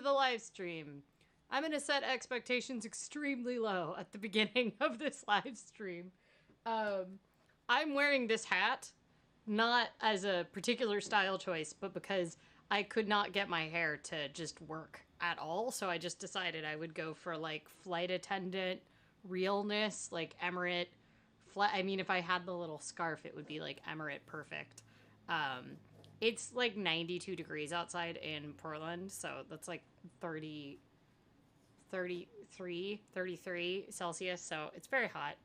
the live stream. I'm going to set expectations extremely low at the beginning of this live stream. I'm wearing this hat, not as a particular style choice, but because I could not get my hair to just work at all. So I just decided I would go for like flight attendant realness, like Emirate. I mean, if I had the little scarf, it would be like Emirate perfect. It's like 92 degrees outside in Portland, so that's like 33 Celsius, so it's very hot.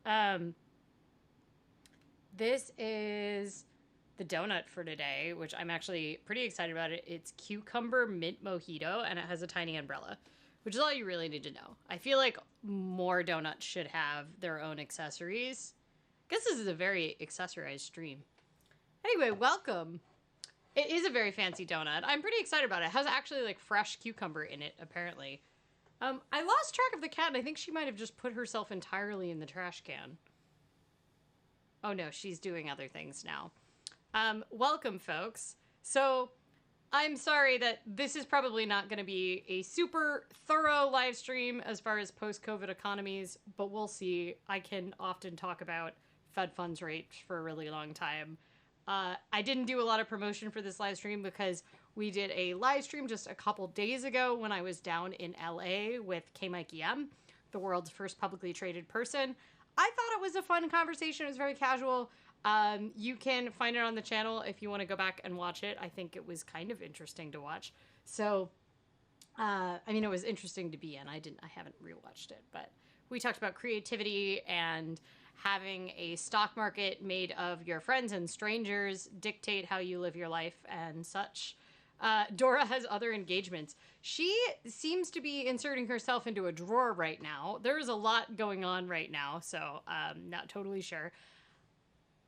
This is the donut for today, which I'm actually pretty excited about it. It's cucumber mint mojito, and it has a tiny umbrella, which is all you really need to know. I feel like more donuts should have their own accessories. I guess this is a very accessorized stream. Anyway, welcome. It is a very fancy donut. I'm pretty excited about it. It has actually like fresh cucumber in it, apparently. I lost track of the cat, and I think she might have just put herself entirely in the trash can. Oh no, she's doing other things now. Welcome, folks. So, I'm sorry that this is probably not going to be a super thorough live stream as far as post-COVID economies, but we'll see. I can often talk about Fed funds rate for a really long time. I didn't do a lot of promotion for this live stream because we did a live stream just a couple days ago when I was down in LA with kmikeym, the world's first publicly traded person. I thought it was a fun conversation. It was very casual. You can find it on the channel if you want to go back and watch it. I think it was kind of interesting to watch. So, I mean, it was interesting to be in. I haven't rewatched it, but we talked about creativity and having a stock market made of your friends and strangers dictate how you live your life and such. Dora has other engagements. She seems to be inserting herself into a drawer right now. There's a lot going on right now, so not totally sure.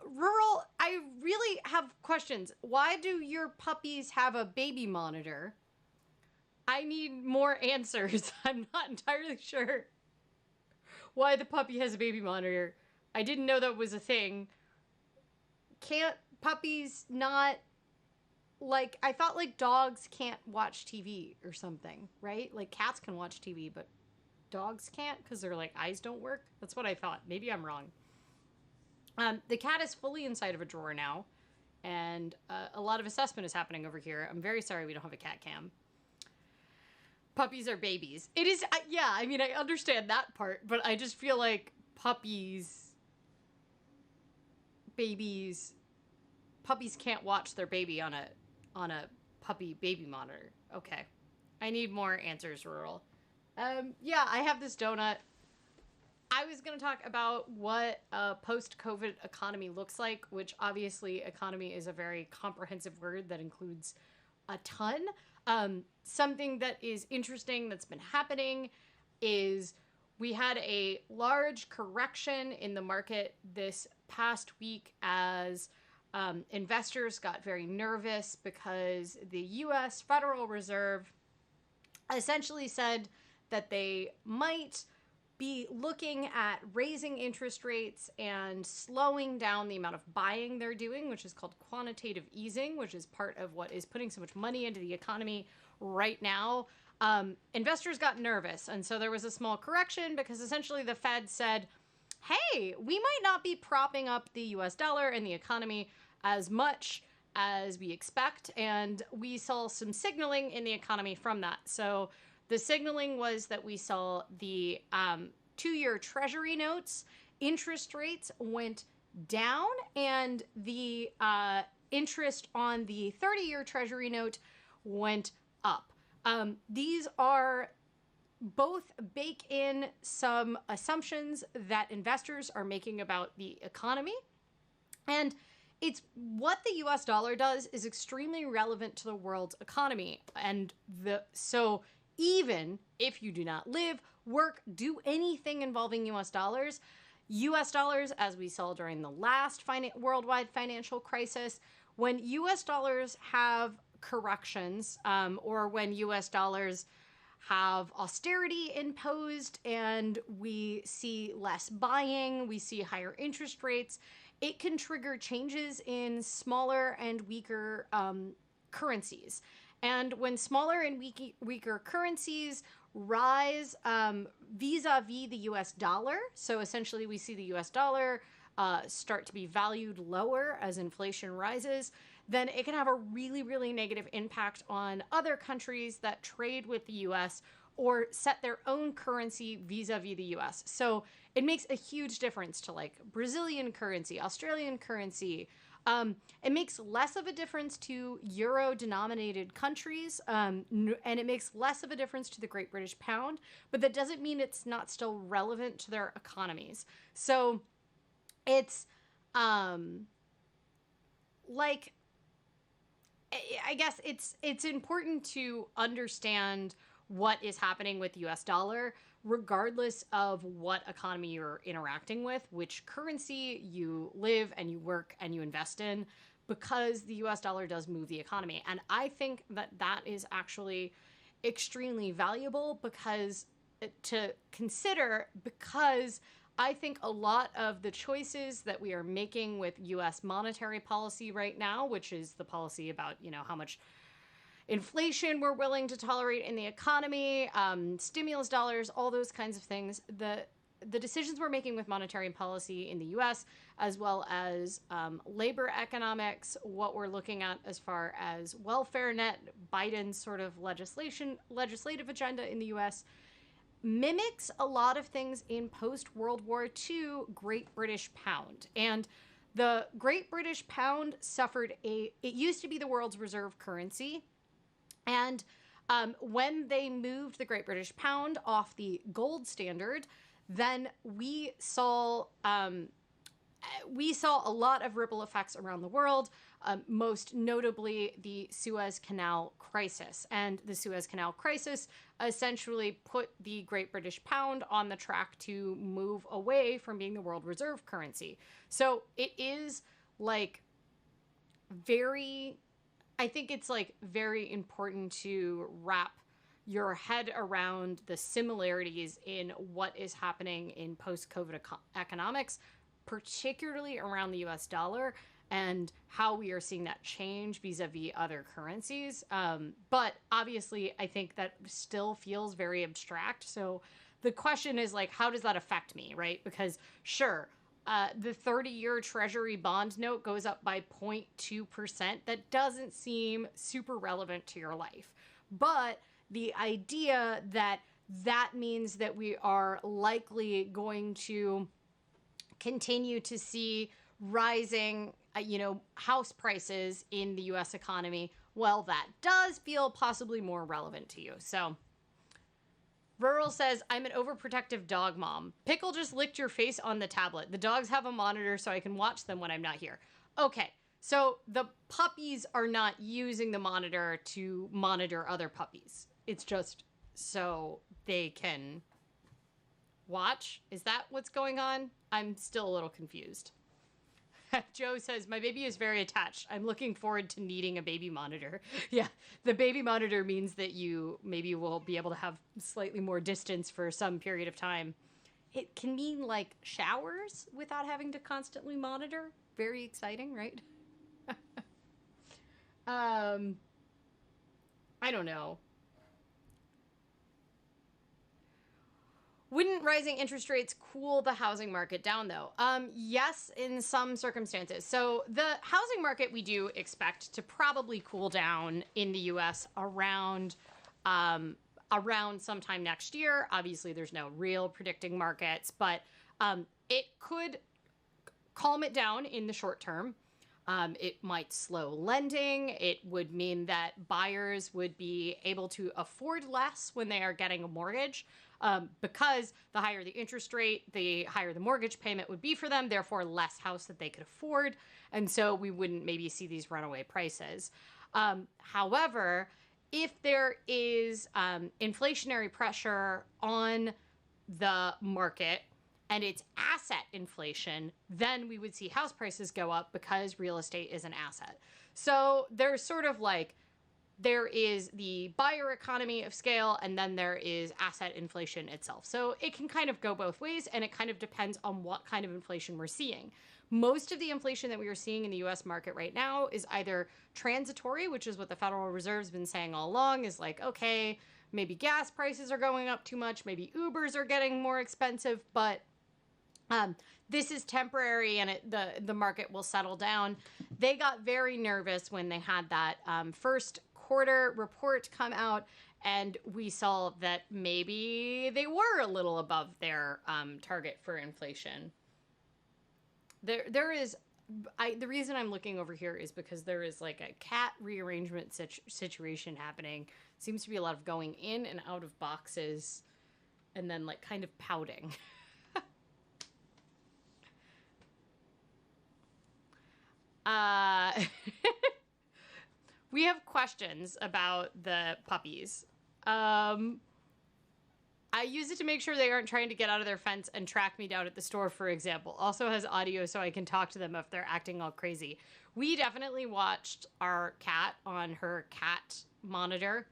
Rural, I really have questions. Why do your puppies have a baby monitor? I need more answers. I'm not entirely sure why the puppy has a baby monitor. I didn't know that was a thing. Can't puppies not, like, I thought like dogs can't watch TV or something, right? Like cats can watch TV, but dogs can't because their like eyes don't work. That's what I thought. Maybe I'm wrong. The cat is fully inside of a drawer now, and a lot of assessment is happening over here. I'm very sorry we don't have a cat cam. Puppies are babies. It is, yeah, I mean, I understand that part, but I just feel like puppies can't watch their baby on a puppy baby monitor. Okay. I need more answers, Rural. Yeah, I have this donut. I was going to talk about what a post-COVID economy looks like, which obviously economy is a very comprehensive word that includes a ton. Something that is interesting that's been happening is we had a large correction in the market this past week as investors got very nervous because the U.S. Federal Reserve essentially said that they might be looking at raising interest rates and slowing down the amount of buying they're doing, which is called quantitative easing, which is part of what is putting so much money into the economy right now. Investors got nervous, and so there was a small correction because essentially the Fed said, hey, we might not be propping up the US dollar and the economy as much as we expect, and we saw some signaling in the economy from that. So the signaling was that we saw the 2-year Treasury notes, interest rates went down, and the interest on the 30-year Treasury note went up. These are both bake in some assumptions that investors are making about the economy. And it's what the US dollar does is extremely relevant to the world's economy. And so even if you do not live, work, do anything involving US dollars, as we saw during the last worldwide financial crisis, when US dollars have corrections, or when US dollars have austerity imposed and we see less buying, we see higher interest rates, it can trigger changes in smaller and weaker currencies. And when smaller and weaker currencies rise vis-a-vis the US dollar, so essentially we see the US dollar start to be valued lower as inflation rises, then it can have a really, really negative impact on other countries that trade with the US or set their own currency vis-a-vis the US. So it makes a huge difference to like Brazilian currency, Australian currency. It makes less of a difference to euro-denominated countries, and it makes less of a difference to the Great British Pound, but that doesn't mean it's not still relevant to their economies. So it's like, I guess it's important to understand what is happening with the US dollar, regardless of what economy you're interacting with, which currency you live and you work and you invest in, because the US dollar does move the economy. And I think that that is actually extremely valuable because to consider, because I think a lot of the choices that we are making with US monetary policy right now, which is the policy about, how much inflation we're willing to tolerate in the economy, stimulus dollars, all those kinds of things, the decisions we're making with monetary policy in the US, as well as labor economics, what we're looking at as far as welfare net, Biden's sort of legislative agenda in the US, mimics a lot of things in post-World War II Great British Pound. And the Great British Pound suffered it used to be the world's reserve currency. And when they moved the Great British Pound off the gold standard, then we saw a lot of ripple effects around the world, most notably the Suez Canal crisis. And the Suez Canal crisis essentially put the Great British Pound on the track to move away from being the world reserve currency. So it is like I think it's like very important to wrap your head around the similarities in what is happening in post-COVID economics, particularly around the US dollar, and how we are seeing that change vis-a-vis other currencies. But obviously, I think that still feels very abstract. So the question is like, how does that affect me, right? Because sure, the 30-year Treasury bond note goes up by 0.2%. That doesn't seem super relevant to your life. But the idea that that means that we are likely going to continue to see rising, house prices in the U.S. economy, well, that does feel possibly more relevant to you. So Rural says, I'm an overprotective dog mom. Pickle just licked your face on the tablet. The dogs have a monitor so I can watch them when I'm not here. Okay, so the puppies are not using the monitor to monitor other puppies. It's just so they can watch. Is that what's going on? I'm still a little confused. Joe says, my baby is very attached. I'm looking forward to needing a baby monitor. Yeah, the baby monitor means that you maybe will be able to have slightly more distance for some period of time. It can mean like showers without having to constantly monitor. Very exciting, right? I don't know. Wouldn't rising interest rates cool the housing market down, though? Yes, in some circumstances. So the housing market we do expect to probably cool down in the U.S. around sometime next year. Obviously, there's no real predicting markets, but it could calm it down in the short term. It might slow lending. It would mean that buyers would be able to afford less when they are getting a mortgage. Because the higher the interest rate, the higher the mortgage payment would be for them, therefore less house that they could afford. And so we wouldn't maybe see these runaway prices. However, if there is inflationary pressure on the market and it's asset inflation, then we would see house prices go up because real estate is an asset. So there's sort of like there is the buyer economy of scale, and then there is asset inflation itself. So it can kind of go both ways, and it kind of depends on what kind of inflation we're seeing. Most of the inflation that we are seeing in the US market right now is either transitory, which is what the Federal Reserve's been saying all along, is like, okay, maybe gas prices are going up too much, maybe Ubers are getting more expensive, but this is temporary, and the market will settle down. They got very nervous when they had that first quarter report come out, and we saw that maybe they were a little above their target for inflation. There is, the reason I'm looking over here is because there is like a cat rearrangement situation happening. Seems to be a lot of going in and out of boxes, and then like kind of pouting. We have questions about the puppies. I use it to make sure they aren't trying to get out of their fence and track me down at the store, for example. Also has audio so I can talk to them if they're acting all crazy. We definitely watched our cat on her cat monitor,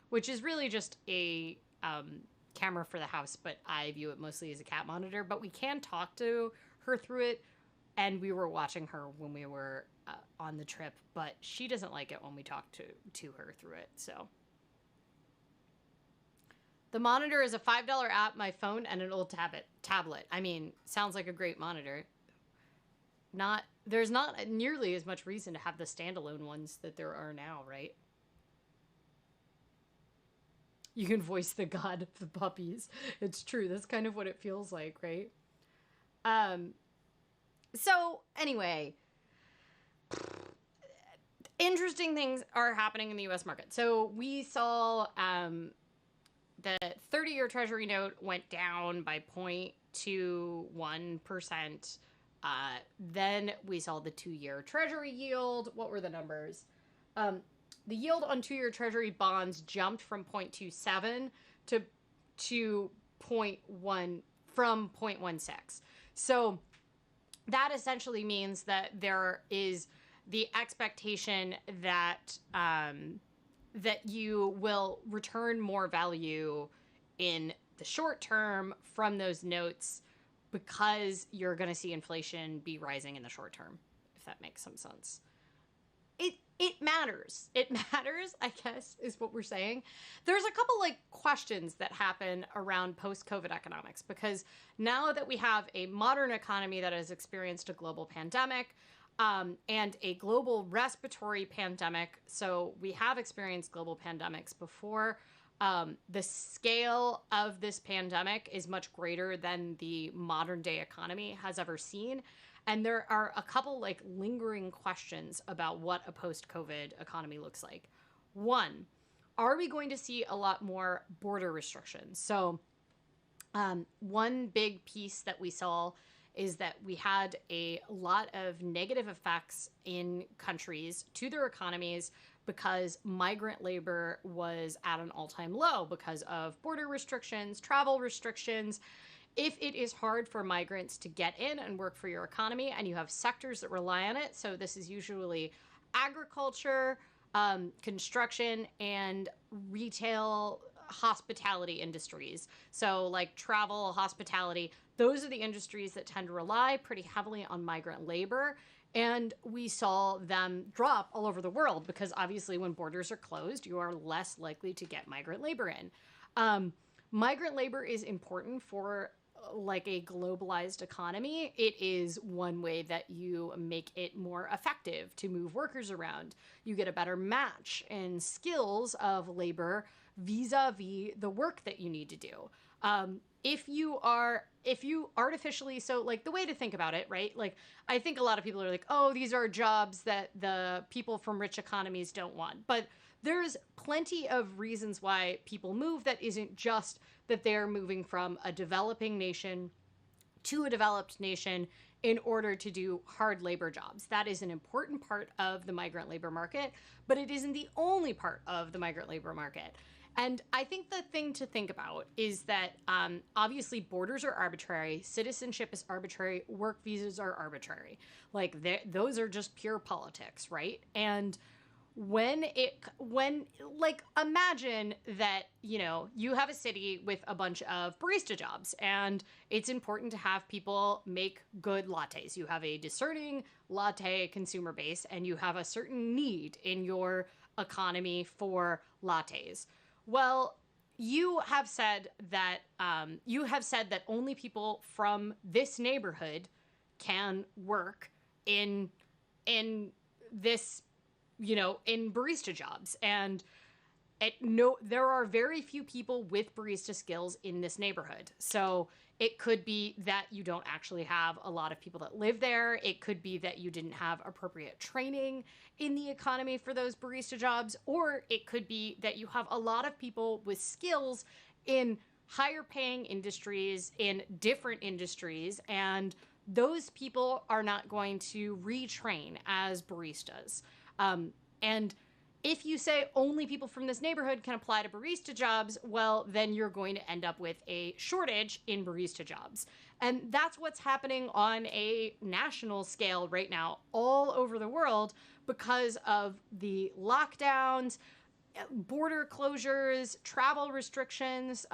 which is really just a camera for the house, but I view it mostly as a cat monitor. But we can talk to her through it, and we were watching her when we were on the trip, but she doesn't like it when we talk to her through it, so... The monitor is a $5 app, my phone, and an old tablet. I mean, sounds like a great monitor. There's not nearly as much reason to have the standalone ones that there are now, right? You can voice the god of the puppies. It's true. That's kind of what it feels like, right? So, anyway, interesting things are happening in the U.S. market. So we saw... the 30-year Treasury note went down by 0.21%. Then we saw the 2-year Treasury yield. What were the numbers? The yield on 2-year Treasury bonds jumped from 0.27 to 0.1 from 0.16. So that essentially means that there is the expectation that that you will return more value in the short term from those notes because you're going to see inflation be rising in the short term, if that makes some sense. It matters. It matters, I guess, is what we're saying. There's a couple like questions that happen around post-COVID economics, because now that we have a modern economy that has experienced a global pandemic, and a global respiratory pandemic. So we have experienced global pandemics before. The scale of this pandemic is much greater than the modern day economy has ever seen. And there are a couple like lingering questions about what a post-COVID economy looks like. One, are we going to see a lot more border restrictions? So one big piece that we saw is that we had a lot of negative effects in countries to their economies because migrant labor was at an all-time low because of border restrictions, travel restrictions. If it is hard for migrants to get in and work for your economy, and you have sectors that rely on it, so this is usually agriculture, construction, and retail, hospitality industries. So like travel, hospitality, those are the industries that tend to rely pretty heavily on migrant labor. And we saw them drop all over the world because obviously when borders are closed, you are less likely to get migrant labor in. Migrant labor is important for like a globalized economy. It is one way that you make it more effective to move workers around. You get a better match in skills of labor vis-a-vis the work that you need to do. If you artificially, so like the way to think about it, right? Like I think a lot of people are like, oh, these are jobs that the people from rich economies don't want. But there's plenty of reasons why people move that isn't just that they're moving from a developing nation to a developed nation in order to do hard labor jobs. That is an important part of the migrant labor market, but it isn't the only part of the migrant labor market. And I think the thing to think about is that obviously borders are arbitrary, citizenship is arbitrary, work visas are arbitrary. Like those are just pure politics, right? And when like imagine that you have a city with a bunch of barista jobs, and it's important to have people make good lattes. You have a discerning latte consumer base, and you have a certain need in your economy for lattes. Well, you have said that only people from this neighborhood can work in this, in barista jobs. And no, there are very few people with barista skills in this neighborhood. So it could be that you don't actually have a lot of people that live there. It could be that you didn't have appropriate training in the economy for those barista jobs. Or it could be that you have a lot of people with skills in higher paying industries, in different industries, and those people are not going to retrain as baristas. And if you say only people from this neighborhood can apply to barista jobs, well, then you're going to end up with a shortage in barista jobs. And that's what's happening on a national scale right now all over the world because of the lockdowns, border closures, travel restrictions.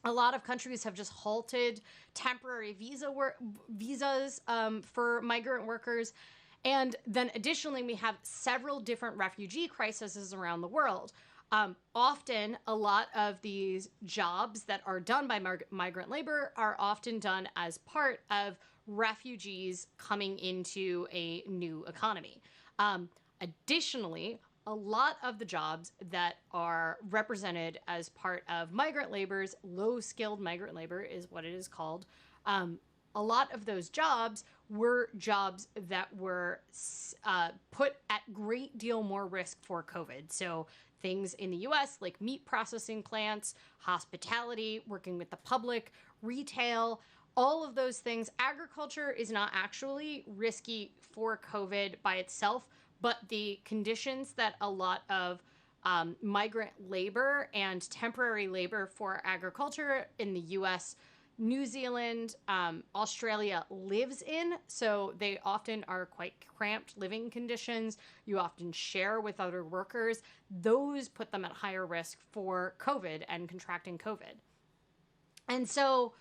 A lot of countries have just halted temporary visas for migrant workers. And then additionally, we have several different refugee crises around the world. Often, a lot of these jobs that are done by migrant labor are often done as part of refugees coming into a new economy. Additionally, a lot of the jobs that are represented as part of migrant labor's low-skilled migrant labor is what it is called. A lot of those jobs were jobs that were put at great deal more risk for COVID. So things in the US like meat processing plants, hospitality, working with the public, retail, all of those things. Agriculture is not actually risky for COVID by itself, but the conditions that a lot of migrant labor and temporary labor for agriculture in the US, New Zealand, Australia lives in, so they often are quite cramped living conditions. You often share with other workers. Those put them at higher risk for COVID and contracting COVID. And so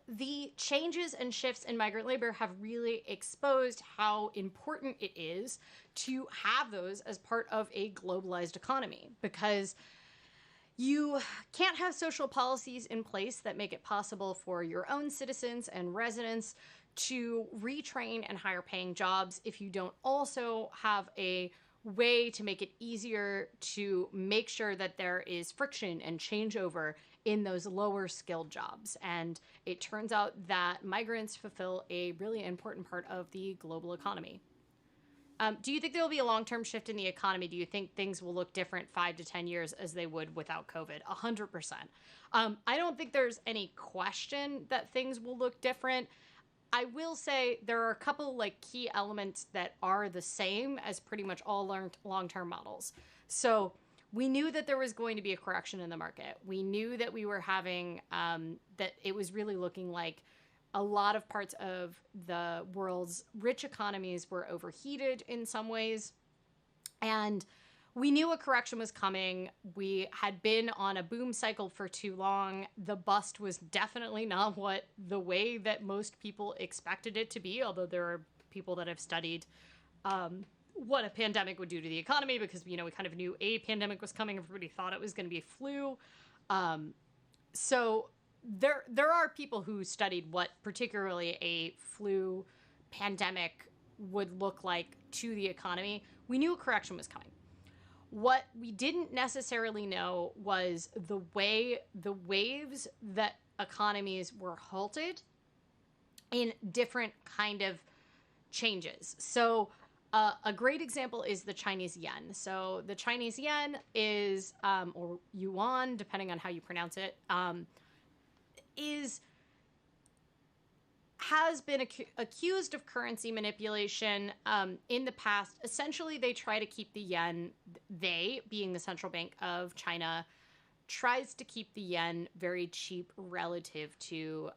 the changes and shifts in migrant labor have really exposed how important it is to have those as part of a globalized economy, because you can't have social policies in place that make it possible for your own citizens and residents to retrain and higher paying jobs if you don't also have a way to make it easier to make sure that there is friction and changeover in those lower skilled jobs. And it turns out that migrants fulfill a really important part of the global economy. Do you think there will be a long-term shift in the economy? Do you think things will look different 5 to 10 years as they would without COVID? 100%. I don't think there's any question that things will look different. I will say there are a couple key elements that are the same as pretty much all long-term models. So we knew that there was going to be a correction in the market. We knew that we were having, that it was really looking like a lot of parts of the world's rich economies were overheated in some ways. And we knew a correction was coming. We had been on a boom cycle for too long. The bust was definitely not the way that most people expected it to be, although there are people that have studied what a pandemic would do to the economy, because, we kind of knew a pandemic was coming. Everybody thought it was going to be a flu. So there are people who studied what particularly a flu pandemic would look like to the economy. We knew a correction was coming. What we didn't necessarily know was the way the waves that economies were halted in different kind of changes. So a great example is the Chinese yen. So the Chinese yen is, or yuan, depending on how you pronounce it, has been accused of currency manipulation in the past. Essentially, they try to keep the yen, they, being the central bank of China, tries to keep the yen very cheap relative to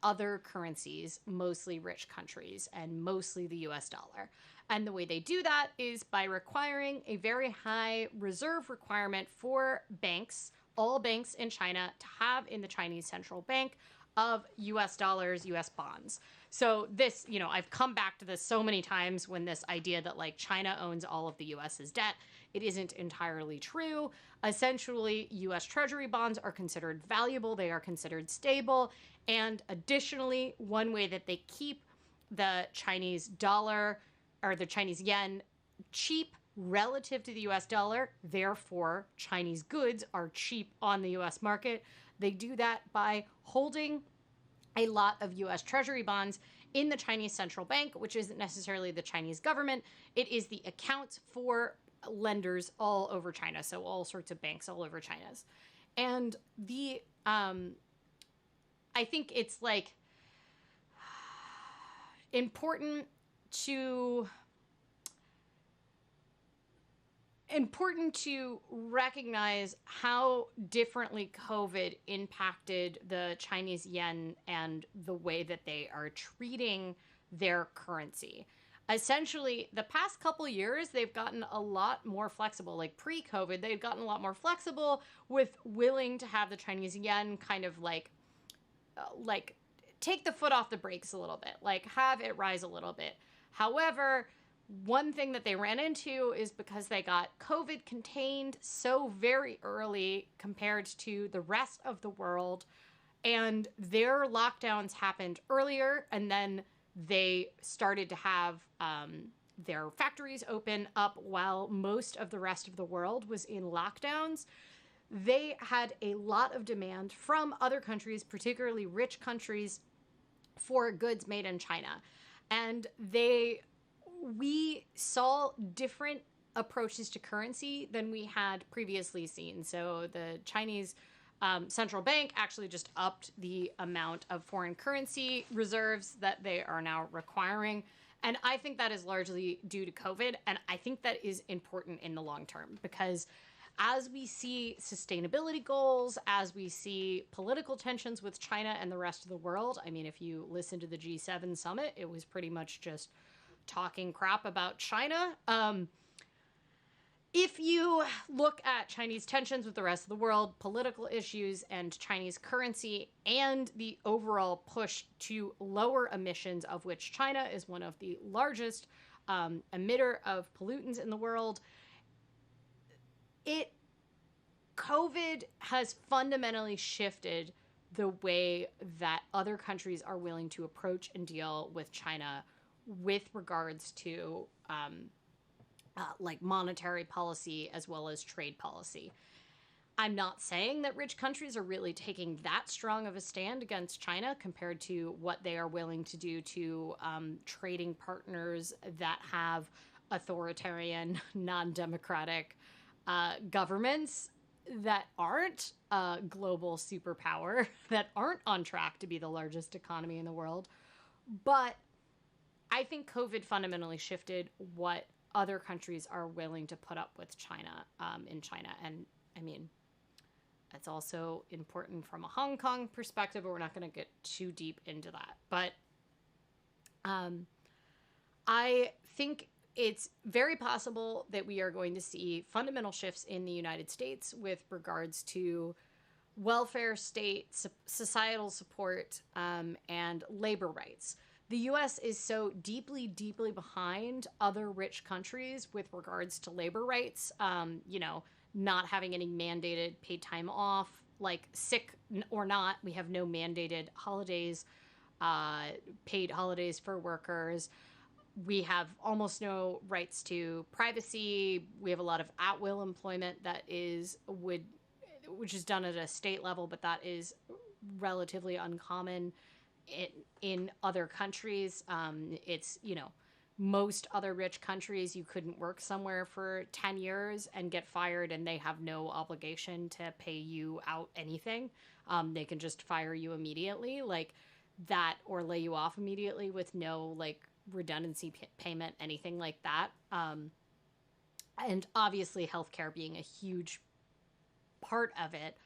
other currencies, mostly rich countries and mostly the US dollar. And the way they do that is by requiring a very high reserve requirement for banks, all banks in China, to have in the Chinese central bank of US dollars, US bonds. So this, I've come back to this so many times when this idea that like China owns all of the US's debt, it isn't entirely true. Essentially, US Treasury bonds are considered valuable, they are considered stable, and additionally, one way that they keep the Chinese dollar or the Chinese yen cheap relative to the US dollar, therefore Chinese goods are cheap on the US market. They do that by holding a lot of US Treasury bonds in the Chinese central bank, which isn't necessarily the Chinese government. It is the accounts for lenders all over China, so all sorts of banks all over China's. And I think it's like important to recognize how differently COVID impacted the Chinese yen and the way that they are treating their currency. Essentially, the past couple years, they've gotten a lot more flexible. Like pre-COVID, they've gotten a lot more flexible with willing to have the Chinese yen kind of like take the foot off the brakes a little bit, like have it rise a little bit. However, one thing that they ran into is because they got COVID contained so very early compared to the rest of the world, and their lockdowns happened earlier, and then they started to have their factories open up while most of the rest of the world was in lockdowns. They had a lot of demand from other countries, particularly rich countries, for goods made in China. And we saw different approaches to currency than we had previously seen. So the Chinese central bank actually just upped the amount of foreign currency reserves that they are now requiring. And I think that is largely due to COVID. And I think that is important in the long term because as we see sustainability goals, as we see political tensions with China and the rest of the world, I mean, if you listen to the G7 summit, it was pretty much just talking crap about China. If you look at Chinese tensions with the rest of the world, political issues, and Chinese currency, and the overall push to lower emissions, of which China is one of the largest emitter of pollutants in the world, COVID has fundamentally shifted the way that other countries are willing to approach and deal with China with regards to like monetary policy as well as trade policy. I'm not saying that rich countries are really taking that strong of a stand against China compared to what they are willing to do to trading partners that have authoritarian, non-democratic governments that aren't a global superpower, that aren't on track to be the largest economy in the world. But I think COVID fundamentally shifted what other countries are willing to put up with China in China. And I mean, it's also important from a Hong Kong perspective, but we're not going to get too deep into that. But I think it's very possible that we are going to see fundamental shifts in the United States with regards to welfare state, societal support, and labor rights. The U.S. is so deeply, deeply behind other rich countries with regards to labor rights, not having any mandated paid time off, like sick or not, we have no mandated holidays, paid holidays for workers. We have almost no rights to privacy. We have a lot of at-will employment which is done at a state level, but that is relatively uncommon in other countries. It's, most other rich countries, you couldn't work somewhere for 10 years and get fired and they have no obligation to pay you out anything. They can just fire you immediately like that or lay you off immediately with no like redundancy payment, anything like that. And obviously healthcare being a huge part of it.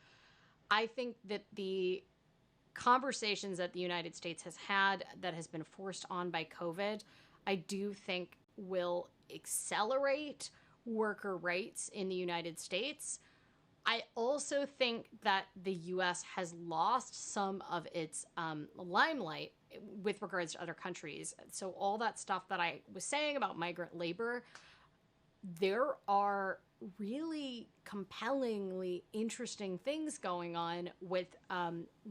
I think that the conversations that the United States has had that has been forced on by COVID, I do think will accelerate worker rights in the United States. I also think that the US has lost some of its limelight with regards to other countries. So, all that stuff that I was saying about migrant labor, there are really compellingly interesting things going on with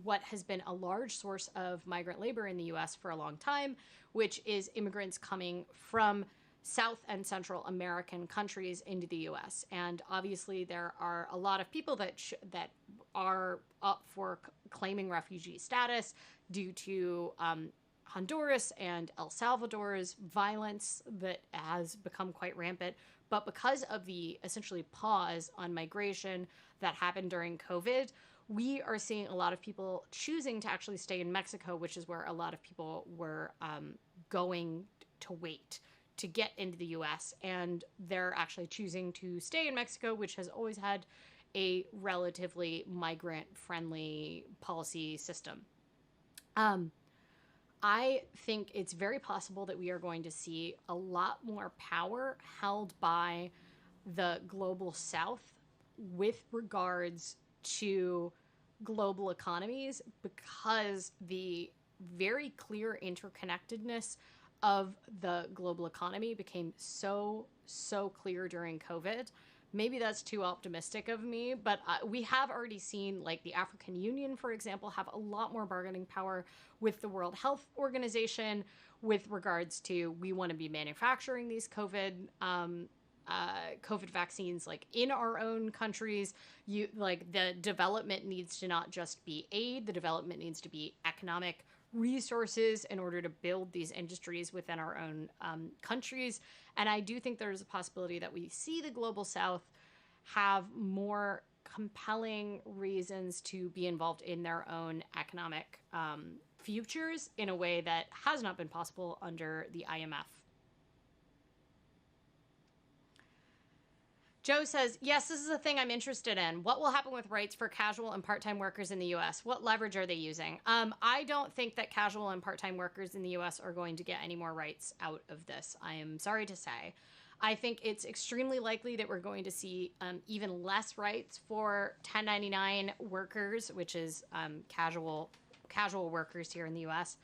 what has been a large source of migrant labor in the US for a long time, which is immigrants coming from South and Central American countries into the U.S. And obviously, there are a lot of people that are up for claiming refugee status due to Honduras and El Salvador's violence that has become quite rampant. But because of the essentially pause on migration that happened during COVID, we are seeing a lot of people choosing to actually stay in Mexico, which is where a lot of people were going to wait to get into the US, and they're actually choosing to stay in Mexico, which has always had a relatively migrant-friendly policy system. I think it's very possible that we are going to see a lot more power held by the global South with regards to global economies, because the very clear interconnectedness of the global economy became so clear during COVID. Maybe that's too optimistic of me, but we have already seen, like, the African Union, for example, have a lot more bargaining power with the World Health Organization with regards to, we want to be manufacturing these COVID vaccines, like, in our own countries. The development needs to not just be aid, the development needs to be economic resources in order to build these industries within our own countries. And I do think there's a possibility that we see the global South have more compelling reasons to be involved in their own economic futures in a way that has not been possible under the IMF. Joe says, yes, this is a thing I'm interested in. What will happen with rights for casual and part-time workers in the U.S.? What leverage are they using? I don't think that casual and part-time workers in the U.S. are going to get any more rights out of this. I am sorry to say. I think it's extremely likely that we're going to see even less rights for 1099 workers, which is casual workers here in the U.S.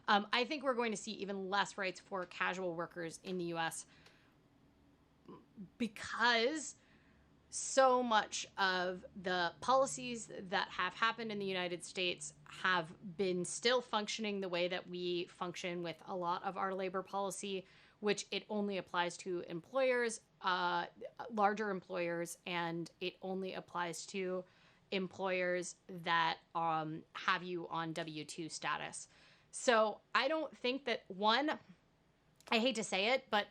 I think we're going to see even less rights for casual workers in the U.S. because so much of the policies that have happened in the United States have been still functioning the way that we function with a lot of our labor policy, which it only applies to employers, larger employers, and it only applies to employers that have you on W-2 status. So I don't think that, one, I hate to say it, but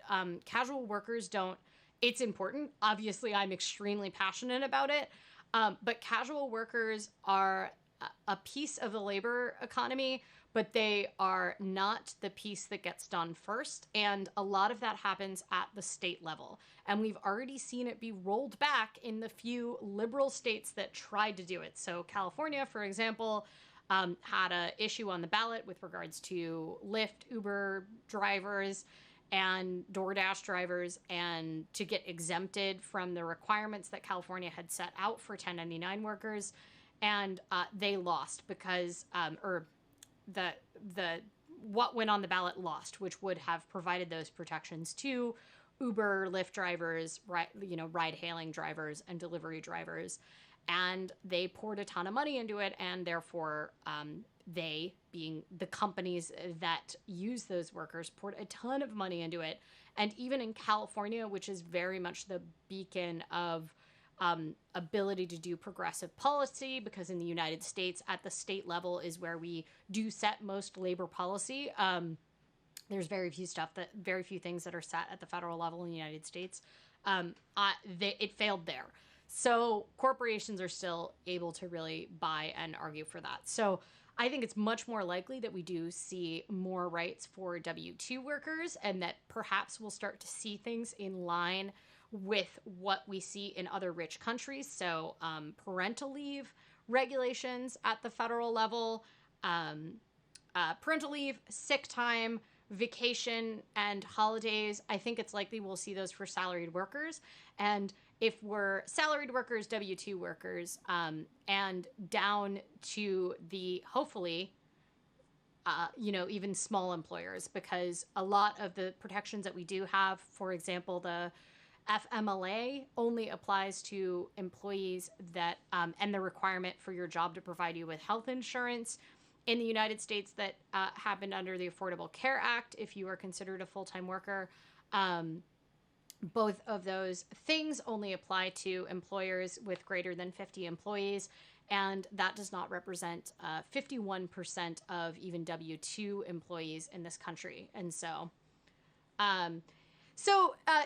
casual workers don't, it's important. Obviously, I'm extremely passionate about it. But casual workers are a piece of the labor economy, but they are not the piece that gets done first. And a lot of that happens at the state level. And we've already seen it be rolled back in the few liberal states that tried to do it. So California, for example, had an issue on the ballot with regards to Lyft, Uber drivers, and DoorDash drivers, and to get exempted from the requirements that California had set out for 1099 workers. And they lost because, what went on the ballot lost, which would have provided those protections to Uber, Lyft drivers, ride-hailing drivers, and delivery drivers. And they poured a ton of money into it, and therefore they, being the companies that use those workers, poured a ton of money into it. And even in California, which is very much the beacon of ability to do progressive policy, because in the United States, at the state level is where we do set most labor policy. There's very few things that are set at the federal level in the United States. It failed there. So corporations are still able to really buy and argue for that. So I think it's much more likely that we do see more rights for W-2 workers, and that perhaps we'll start to see things in line with what we see in other rich countries. So parental leave regulations at the federal level, parental leave, sick time, vacation, and holidays. I think it's likely we'll see those for salaried workers. And if we're salaried workers, W-2 workers, and down to the, hopefully, even small employers, because a lot of the protections that we do have, for example, the FMLA only applies to employees that, and the requirement for your job to provide you with health insurance in the United States that happened under the Affordable Care Act if you are considered a full-time worker. Both of those things only apply to employers with greater than 50 employees, and that does not represent 51% of even W-2 employees in this country. And so,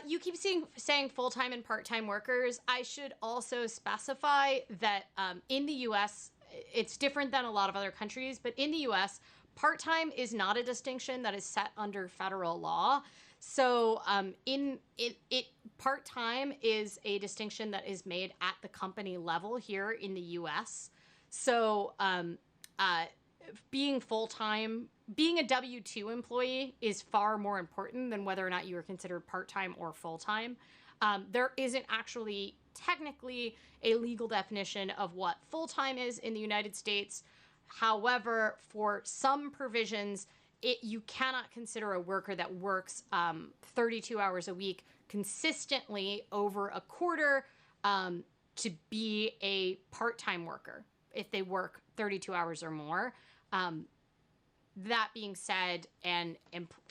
you keep saying full-time and part-time workers. I should also specify that in the U.S., it's different than a lot of other countries, but in the U.S., part-time is not a distinction that is set under federal law. So part-time is a distinction that is made at the company level here in the U.S. So being full-time, being a W-2 employee is far more important than whether or not you are considered part-time or full-time. There isn't actually technically a legal definition of what full-time is in the United States. However, for some provisions, you cannot consider a worker that works 32 hours a week consistently over a quarter to be a part-time worker if they work 32 hours or more. That being said, an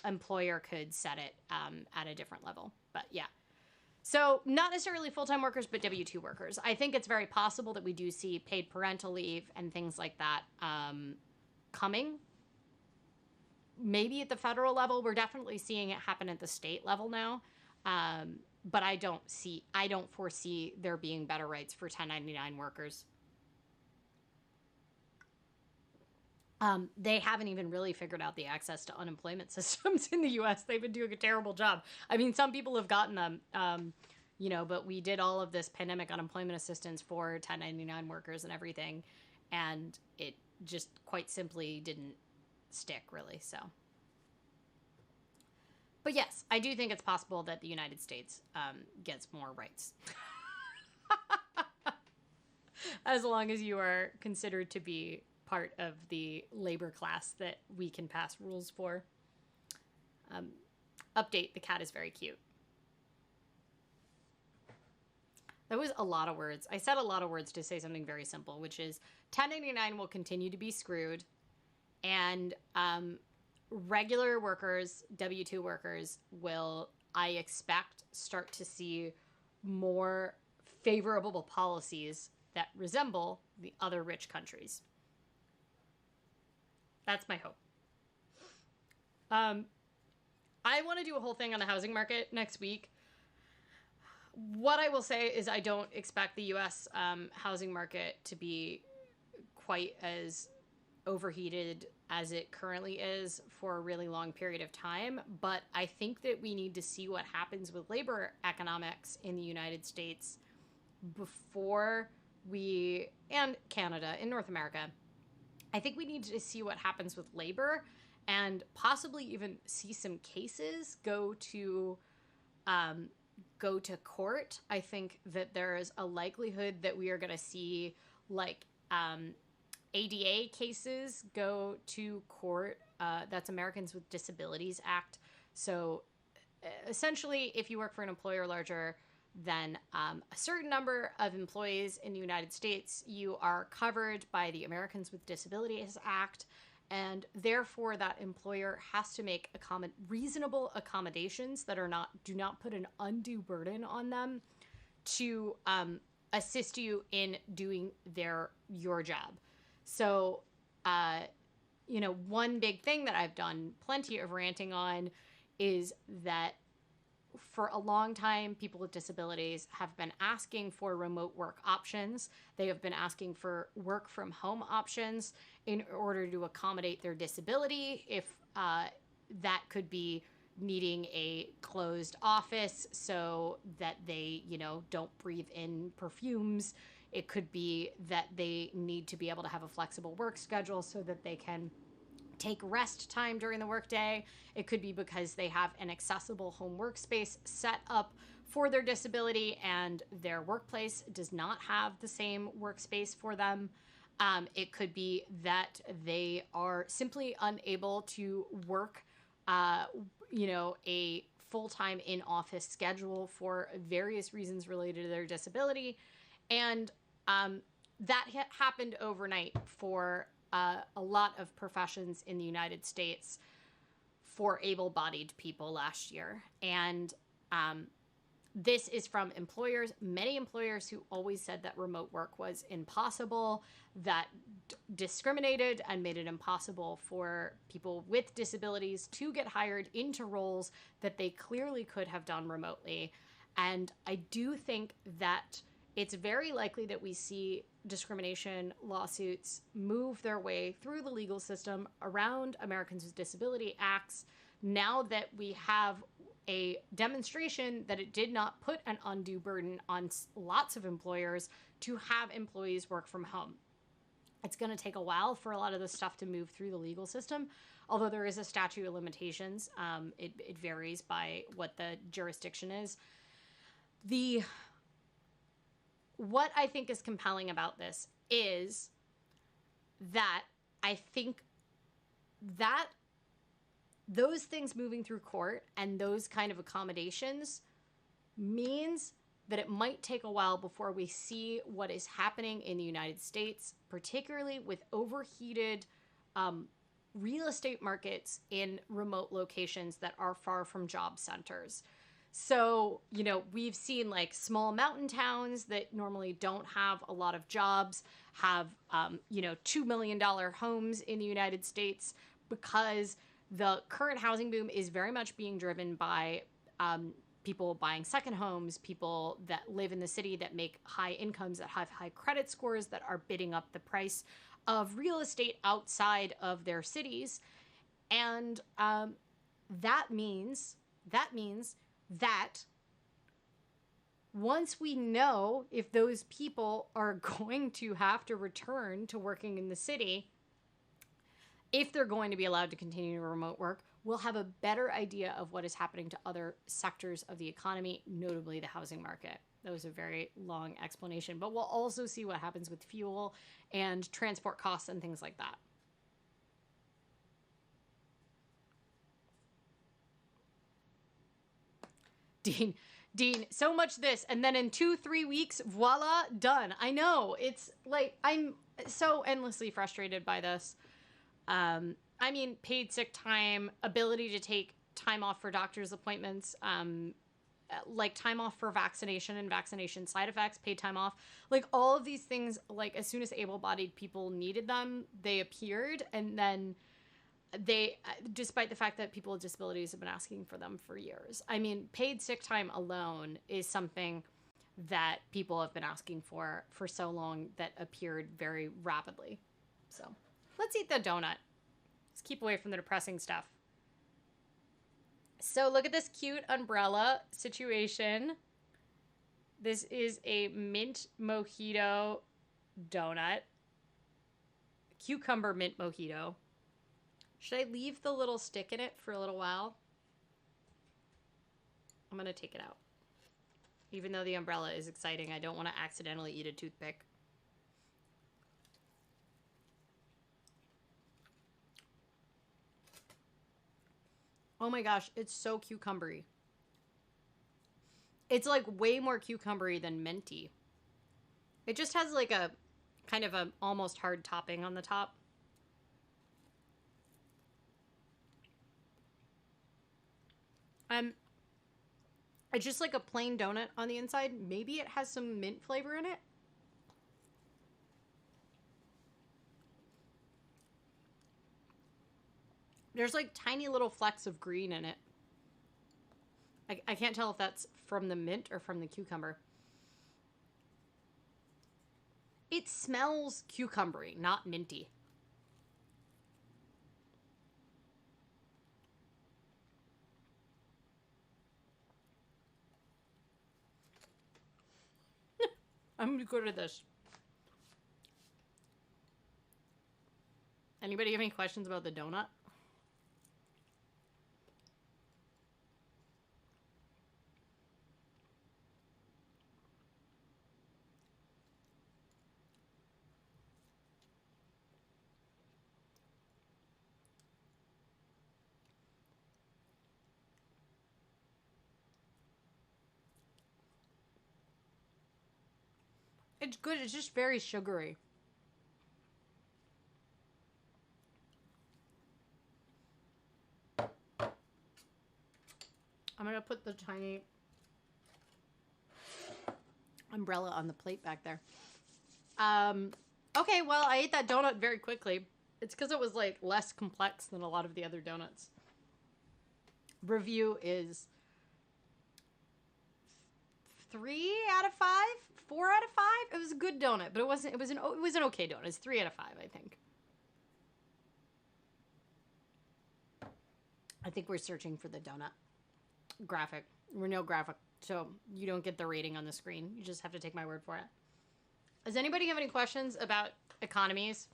employer could set it at a different level. But yeah. So not necessarily full-time workers, but W-2 workers. I think it's very possible that we do see paid parental leave and things like that coming. Maybe at the federal level. We're definitely seeing it happen at the state level now. But I don't foresee there being better rights for 1099 workers. They haven't even really figured out the access to unemployment systems in the U.S. They've been doing a terrible job. I mean, some people have gotten them, but we did all of this pandemic unemployment assistance for 1099 workers and everything, and it just quite simply didn't stick, really. So, but yes, I do think it's possible that the United States gets more rights. As long as you are considered to be part of the labor class that we can pass rules for. Update, the cat is very cute. That was a lot of words. I said a lot of words to say something very simple, which is 1099 will continue to be screwed, and regular workers, W-2 workers, will, I expect, start to see more favorable policies that resemble the other rich countries. That's my hope. I want to do a whole thing on the housing market next week. What I will say is I don't expect the U.S. Housing market to be quite as overheated as it currently is for a really long period of time. But I think that we need to see what happens with labor economics in the United States before we, and Canada, in North America. I think we need to see what happens with labor and possibly even see some cases go to court. I think that there is a likelihood that we are going to see ADA cases go to court. That's Americans with Disabilities Act. So essentially, if you work for an employer larger than a certain number of employees in the United States, you are covered by the Americans with Disabilities Act, and therefore that employer has to make reasonable accommodations that do not put an undue burden on them to assist you in doing your job. So, one big thing that I've done plenty of ranting on is that for a long time, people with disabilities have been asking for remote work options. They have been asking for work from home options in order to accommodate their disability. If that could be needing a closed office so that they, don't breathe in perfumes. It could be that they need to be able to have a flexible work schedule so that they can take rest time during the workday. It could be because they have an accessible home workspace set up for their disability and their workplace does not have the same workspace for them. It could be that they are simply unable to work, a full-time in-office schedule for various reasons related to their disability. And that happened overnight for a lot of professions in the United States for able-bodied people last year. And this is from employers, many employers who always said that remote work was impossible, that discriminated and made it impossible for people with disabilities to get hired into roles that they clearly could have done remotely. And I do think that it's very likely that we see discrimination lawsuits move their way through the legal system around Americans with Disability Acts now that we have a demonstration that it did not put an undue burden on lots of employers to have employees work from home. It's going to take a while for a lot of this stuff to move through the legal system, although there is a statute of limitations. It varies by what the jurisdiction is. What I think is compelling about this is that I think that those things moving through court and those kind of accommodations means that it might take a while before we see what is happening in the United States, particularly with overheated real estate markets in remote locations that are far from job centers. So, we've seen like small mountain towns that normally don't have a lot of jobs have, $2 million homes in the United States because the current housing boom is very much being driven by people buying second homes, people that live in the city that make high incomes, that have high credit scores, that are bidding up the price of real estate outside of their cities. And that means that once we know if those people are going to have to return to working in the city, if they're going to be allowed to continue remote work, we'll have a better idea of what is happening to other sectors of the economy, notably the housing market. That was a very long explanation, but we'll also see what happens with fuel and transport costs and things like that. Dean, so much this, and then in 2-3 weeks, voila, done. I know, it's like, I'm so endlessly frustrated by this. Paid sick time, ability to take time off for doctor's appointments, like time off for vaccination and vaccination side effects, paid time off, like all of these things, like as soon as able-bodied people needed them, they appeared. And then they, despite the fact that people with disabilities have been asking for them for years. Paid sick time alone is something that people have been asking for so long that appeared very rapidly. So let's eat the donut. Let's keep away from the depressing stuff. So look at this cute umbrella situation. This is a mint mojito donut. Cucumber mint mojito. Should I leave the little stick in it for a little while? I'm going to take it out. Even though the umbrella is exciting, I don't want to accidentally eat a toothpick. Oh my gosh, it's so cucumbery. It's like way more cucumbery than minty. It just has like a kind of a almost hard topping on the top. It's just like a plain donut on the inside. Maybe it has some mint flavor in it. There's like tiny little flecks of green in it. I can't tell if that's from the mint or from the cucumber. It smells cucumbery, not minty. I'm good at this. Anybody have any questions about the donut? It's good. It's just very sugary. I'm going to put the tiny umbrella on the plate back there. Okay, well, I ate that donut very quickly. It's because it was, like, less complex than a lot of the other donuts. Review is 3 out of 5? 4 out of 5? It was a good donut, but it was an okay donut. It's 3 out of 5, I think. I think we're searching for the donut graphic. We're no graphic, so you don't get the rating on the screen. You just have to take my word for it. Does anybody have any questions about economies?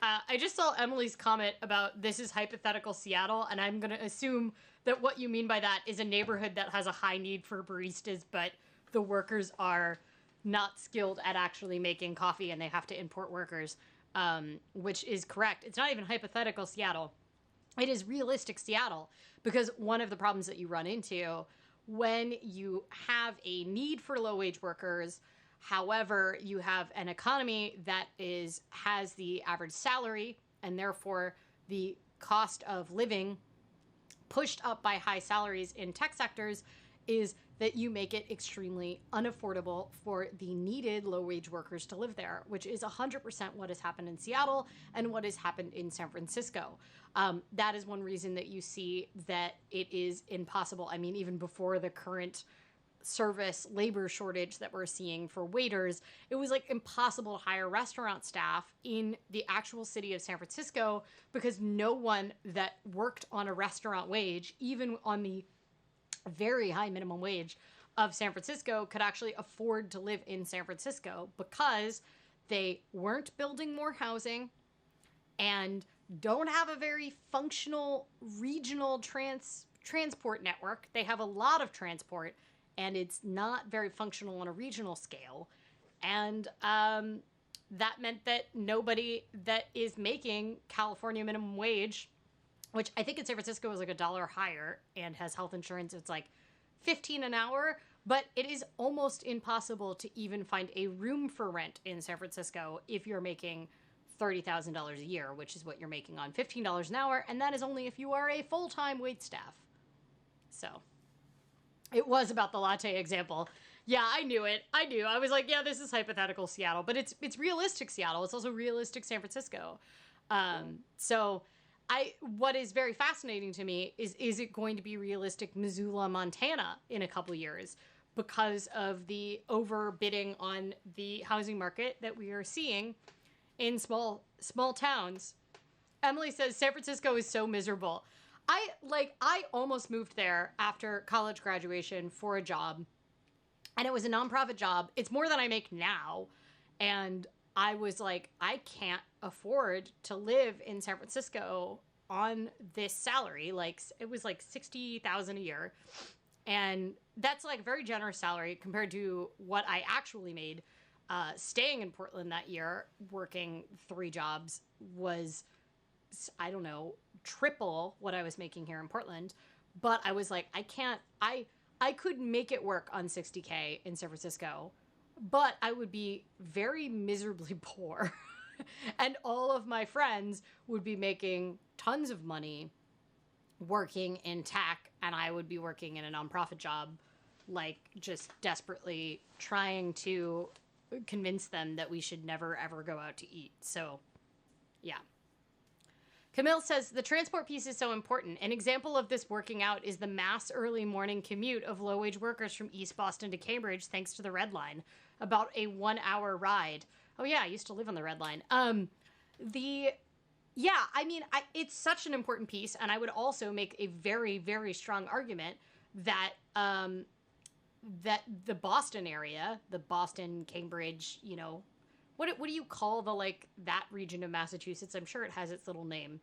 I just saw Emily's comment about this is hypothetical Seattle, and I'm going to assume that what you mean by that is a neighborhood that has a high need for baristas, but the workers are not skilled at actually making coffee and they have to import workers, which is correct. It's not even hypothetical Seattle. It is realistic Seattle, because one of the problems that you run into when you have a need for low-wage workers, however, you have an economy that has the average salary and therefore the cost of living pushed up by high salaries in tech sectors, is that you make it extremely unaffordable for the needed low-wage workers to live there, which is 100% what has happened in Seattle and what has happened in San Francisco. That is one reason that you see that it is impossible. I mean, even before the current service labor shortage that we're seeing for waiters, it was like impossible to hire restaurant staff in the actual city of San Francisco because no one that worked on a restaurant wage, even on the very high minimum wage of San Francisco, could actually afford to live in San Francisco because they weren't building more housing and don't have a very functional regional transport network. They have a lot of transport, and it's not very functional on a regional scale. And that meant that nobody that is making California minimum wage, which I think in San Francisco is like $1 higher and has health insurance, it's like $15 an hour, but it is almost impossible to even find a room for rent in San Francisco if you're making $30,000 a year, which is what you're making on $15 an hour, and that is only if you are a full-time waitstaff. So it was about the latte example. Yeah, I knew it. I knew. I was like, yeah, this is hypothetical Seattle, but it's realistic Seattle. It's also realistic San Francisco. So what is very fascinating to me is it going to be realistic Missoula, Montana in a couple years because of the overbidding on the housing market that we are seeing in small towns. Emily says San Francisco is so miserable. I almost moved there after college graduation for a job, and it was a nonprofit job. It's more than I make now, and I was like, I can't afford to live in San Francisco on this salary. Like, it was like $60,000 a year, and that's like a very generous salary compared to what I actually made. Staying in Portland that year, working 3 jobs, was, I don't know, triple what I was making here in Portland. But I was like, I could make it work on $60K in San Francisco, but I would be very miserably poor. And all of my friends would be making tons of money working in tech, and I would be working in a nonprofit job, like just desperately trying to convince them that we should never ever go out to eat. So yeah. Camille says the transport piece is so important. An example of this working out is the mass early morning commute of low-wage workers from East Boston to Cambridge thanks to the Red Line. About a 1-hour ride. Oh yeah, I used to live on the Red Line. It's such an important piece, and I would also make a very, very strong argument that that the Boston area, the Boston, Cambridge, what do you call the like that region of Massachusetts? I'm sure it has its little name.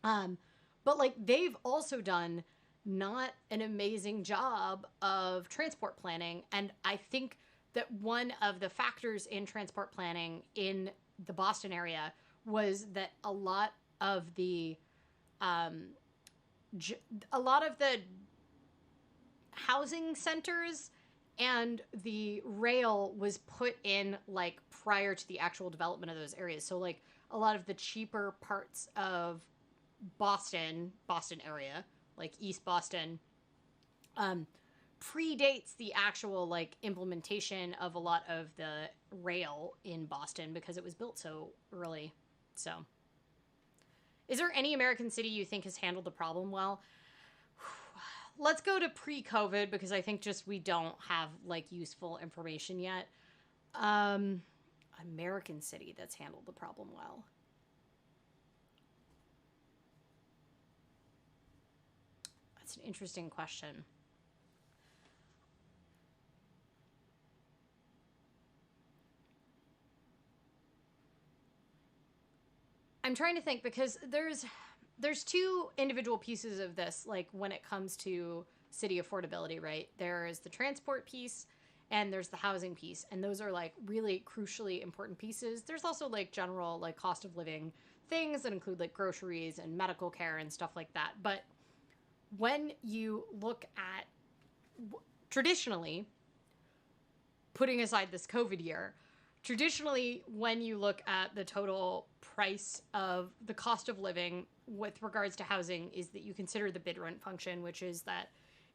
But like they've also done not an amazing job of transport planning, and I think that one of the factors in transport planning in the Boston area was that a lot of the housing centers and the rail was put in like prior to the actual development of those areas. So like a lot of the cheaper parts of Boston area, like East Boston, predates the actual like implementation of a lot of the rail in Boston because it was built so early. So, is there any American city you think has handled the problem well? Let's go to pre-COVID because I think just we don't have like useful information yet. American city that's handled the problem well. That's an interesting question. I'm trying to think because there's two individual pieces of this, like when it comes to city affordability, right? There's the transport piece and there's the housing piece, and those are like really crucially important pieces. There's also like general like cost of living things that include like groceries and medical care and stuff like that. But when you look at traditionally, putting aside this COVID year, traditionally when you look at the total price of the cost of living with regards to housing is that you consider the bid rent function, which is that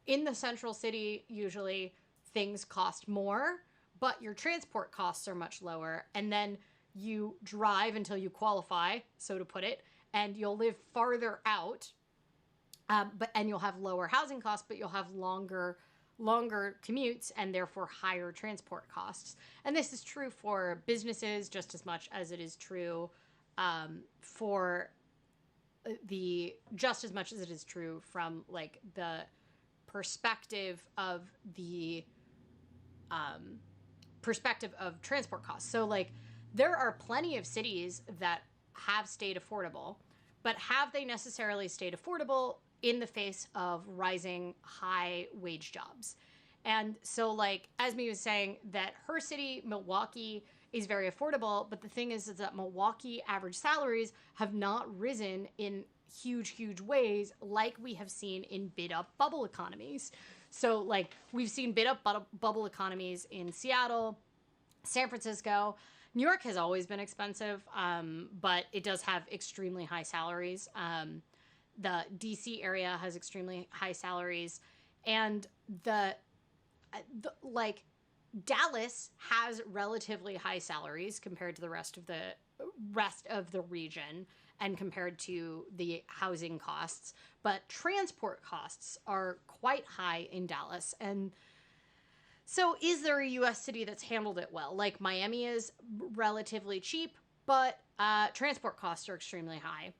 in the central city, usually things cost more, but your transport costs are much lower. And then you drive until you qualify, so to put it, and you'll live farther out, and you'll have lower housing costs, but you'll have longer commutes and therefore higher transport costs. And this is true for businesses just as much as it is true just as much as it is true from like the perspective of transport costs. So like there are plenty of cities that have stayed affordable, but have they necessarily stayed affordable in the face of rising high wage jobs? And so like Esme was saying that her city, Milwaukee, is very affordable, but the thing is that Milwaukee average salaries have not risen in huge ways like we have seen in bid up bubble economies. So like we've seen bid up bubble economies in Seattle, San Francisco. New York has always been expensive, but it does have extremely high salaries. The DC area has extremely high salaries, and the Dallas has relatively high salaries compared to the rest of the region and compared to the housing costs, but transport costs are quite high in Dallas. And so is there a US city that's handled it well? Like Miami is relatively cheap, but transport costs are extremely high.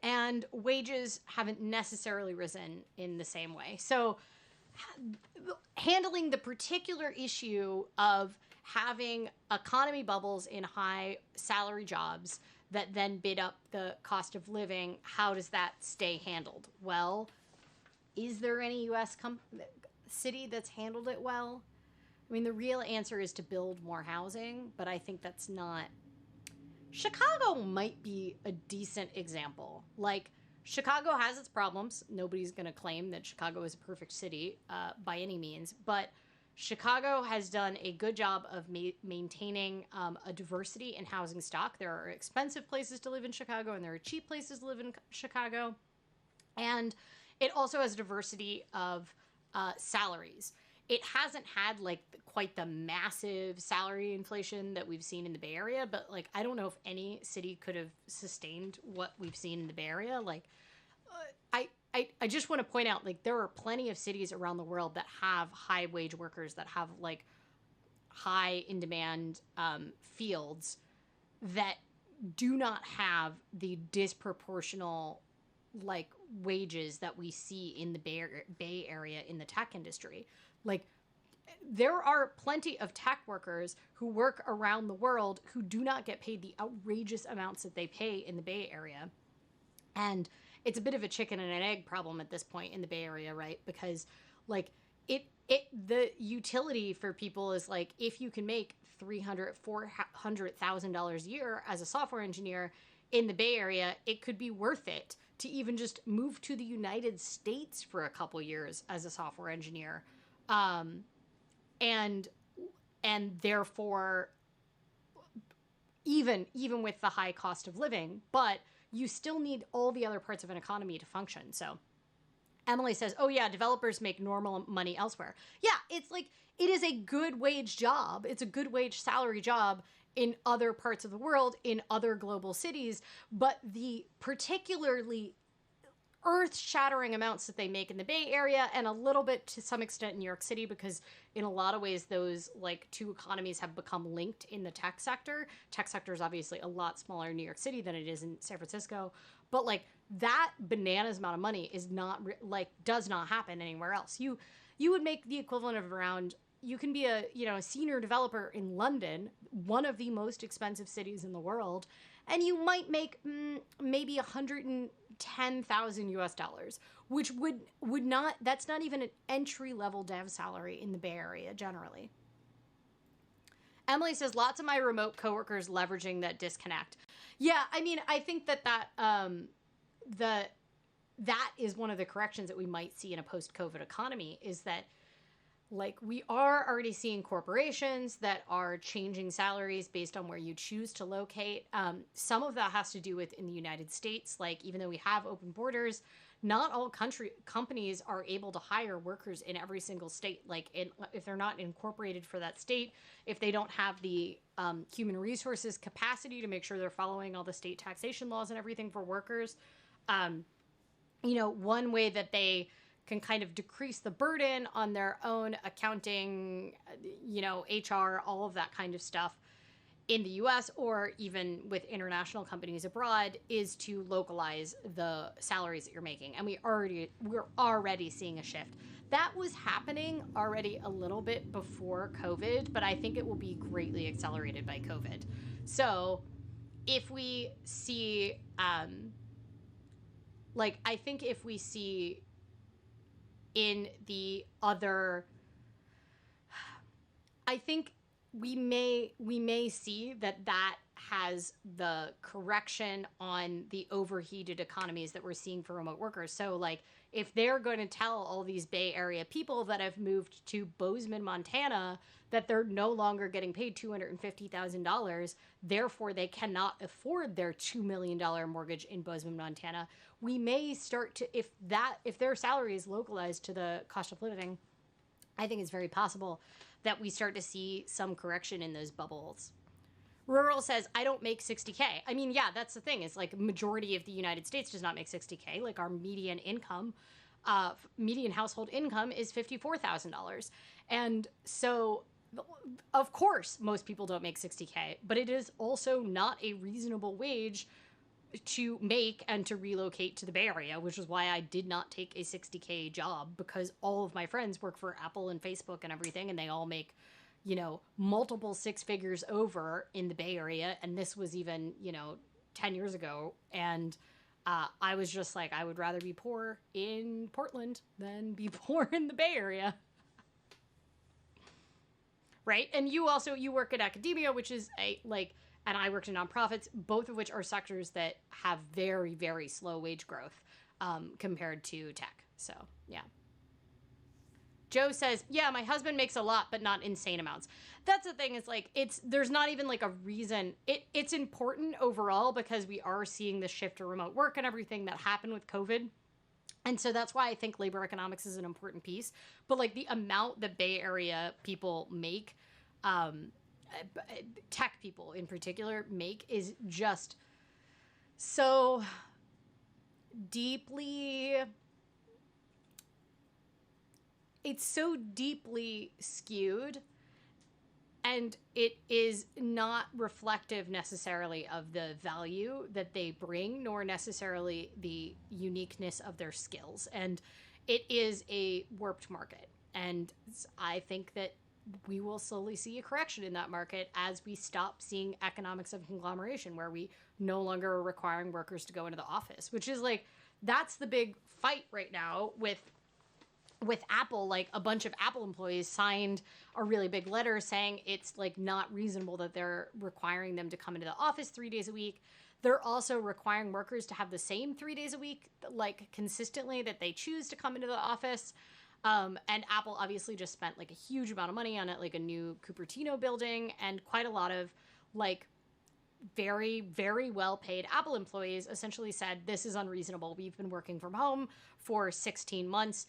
And wages haven't necessarily risen in the same way. So handling the particular issue of having economy bubbles in high salary jobs that then bid up the cost of living, how does that stay handled? Well, is there any U.S. city that's handled it well? I mean, the real answer is to build more housing, but I think that's not... Chicago might be a decent example. Like, Chicago has its problems. Nobody's going to claim that Chicago is a perfect city by any means, but Chicago has done a good job of maintaining a diversity in housing stock. There are expensive places to live in Chicago, and there are cheap places to live in Chicago. And it also has diversity of salaries. It hasn't had like quite the massive salary inflation that we've seen in the Bay Area, but like I don't know if any city could have sustained what we've seen in the Bay Area. Like I just want to point out, like, there are plenty of cities around the world that have high wage workers, that have like high in demand fields that do not have the disproportional like wages that we see in the Bay Area in the tech industry. Like, there are plenty of tech workers who work around the world who do not get paid the outrageous amounts that they pay in the Bay Area. And it's a bit of a chicken and an egg problem at this point in the Bay Area, right? Because like the utility for people is like, if you can make $400,000 a year as a software engineer in the Bay Area, it could be worth it to even just move to the United States for a couple years as a software engineer. And therefore, even with the high cost of living, but you still need all the other parts of an economy to function. So Emily says, oh yeah, developers make normal money elsewhere. Yeah, it's like, it is a good wage job. It's a good wage salary job in other parts of the world, in other global cities, but the particularly earth-shattering amounts that they make in the Bay Area, and a little bit to some extent in New York City, because in a lot of ways those like two economies have become linked in the tech sector. Tech sector is obviously a lot smaller in New York City than it is in San Francisco, but like that bananas amount of money is not does not happen anywhere else. You would make the equivalent of around, you can be a senior developer in London, one of the most expensive cities in the world, and you might make maybe 110,000 US dollars, which would not, that's not even an entry level dev salary in the Bay Area generally. Emily says, lots of my remote coworkers leveraging that disconnect. Yeah, I mean, I think that is one of the corrections that we might see in a post-COVID economy, is that like we are already seeing corporations that are changing salaries based on where you choose to locate. Some of that has to do with in the United States, like even though we have open borders, not all companies are able to hire workers in every single state. Like if they're not incorporated for that state, if they don't have the human resources capacity to make sure they're following all the state taxation laws and everything for workers. One way that they can kind of decrease the burden on their own accounting, HR, all of that kind of stuff in the US or even with international companies abroad, is to localize the salaries that you're making. And we're already seeing a shift. That was happening already a little bit before COVID, but I think it will be greatly accelerated by COVID. So if we see, I think if we see in the other, I think we may see that has the correction on the overheated economies that we're seeing for remote workers. So like if they're going to tell all these Bay Area people that have moved to Bozeman, Montana, that they're no longer getting paid $250,000, therefore they cannot afford their $2 million mortgage in Bozeman, Montana, we may start to, if their salary is localized to the cost of living, I think it's very possible that we start to see some correction in those bubbles. Rural says, I don't make 60K. I mean, yeah, that's the thing. It's like majority of the United States does not make 60K. Like our median income, median household income is $54,000. And so, of course, most people don't make 60K, but it is also not a reasonable wage to make and to relocate to the Bay Area, which is why I did not take a 60K job, because all of my friends work for Apple and Facebook and everything, and they all make, multiple six figures over in the Bay Area. And this was even, 10 years ago. And I was just like, I would rather be poor in Portland than be poor in the Bay Area. Right? And you work at academia, which is and I worked in nonprofits, both of which are sectors that have very, very slow wage growth compared to tech. So, yeah. Joe says, yeah, my husband makes a lot, but not insane amounts. That's the thing. It's like, there's not even like a reason. It's important overall because we are seeing the shift to remote work and everything that happened with COVID. And so that's why I think labor economics is an important piece. But like the amount the Bay Area people make, tech people in particular make, is just so deeply, it's so deeply skewed and it is not reflective necessarily of the value that they bring, nor necessarily the uniqueness of their skills. And it is a warped market. And I think that we will slowly see a correction in that market as we stop seeing economics of conglomeration, where we no longer are requiring workers to go into the office, which is like, that's the big fight right now with Apple. Like, a bunch of Apple employees signed a really big letter saying it's like not reasonable that they're requiring them to come into the office 3 days a week. They're also requiring workers to have the same 3 days a week, like consistently, that they choose to come into the office. And Apple obviously just spent like a huge amount of money on it, like a new Cupertino building, and quite a lot of like very, very well paid Apple employees essentially said, this is unreasonable. We've been working from home for 16 months.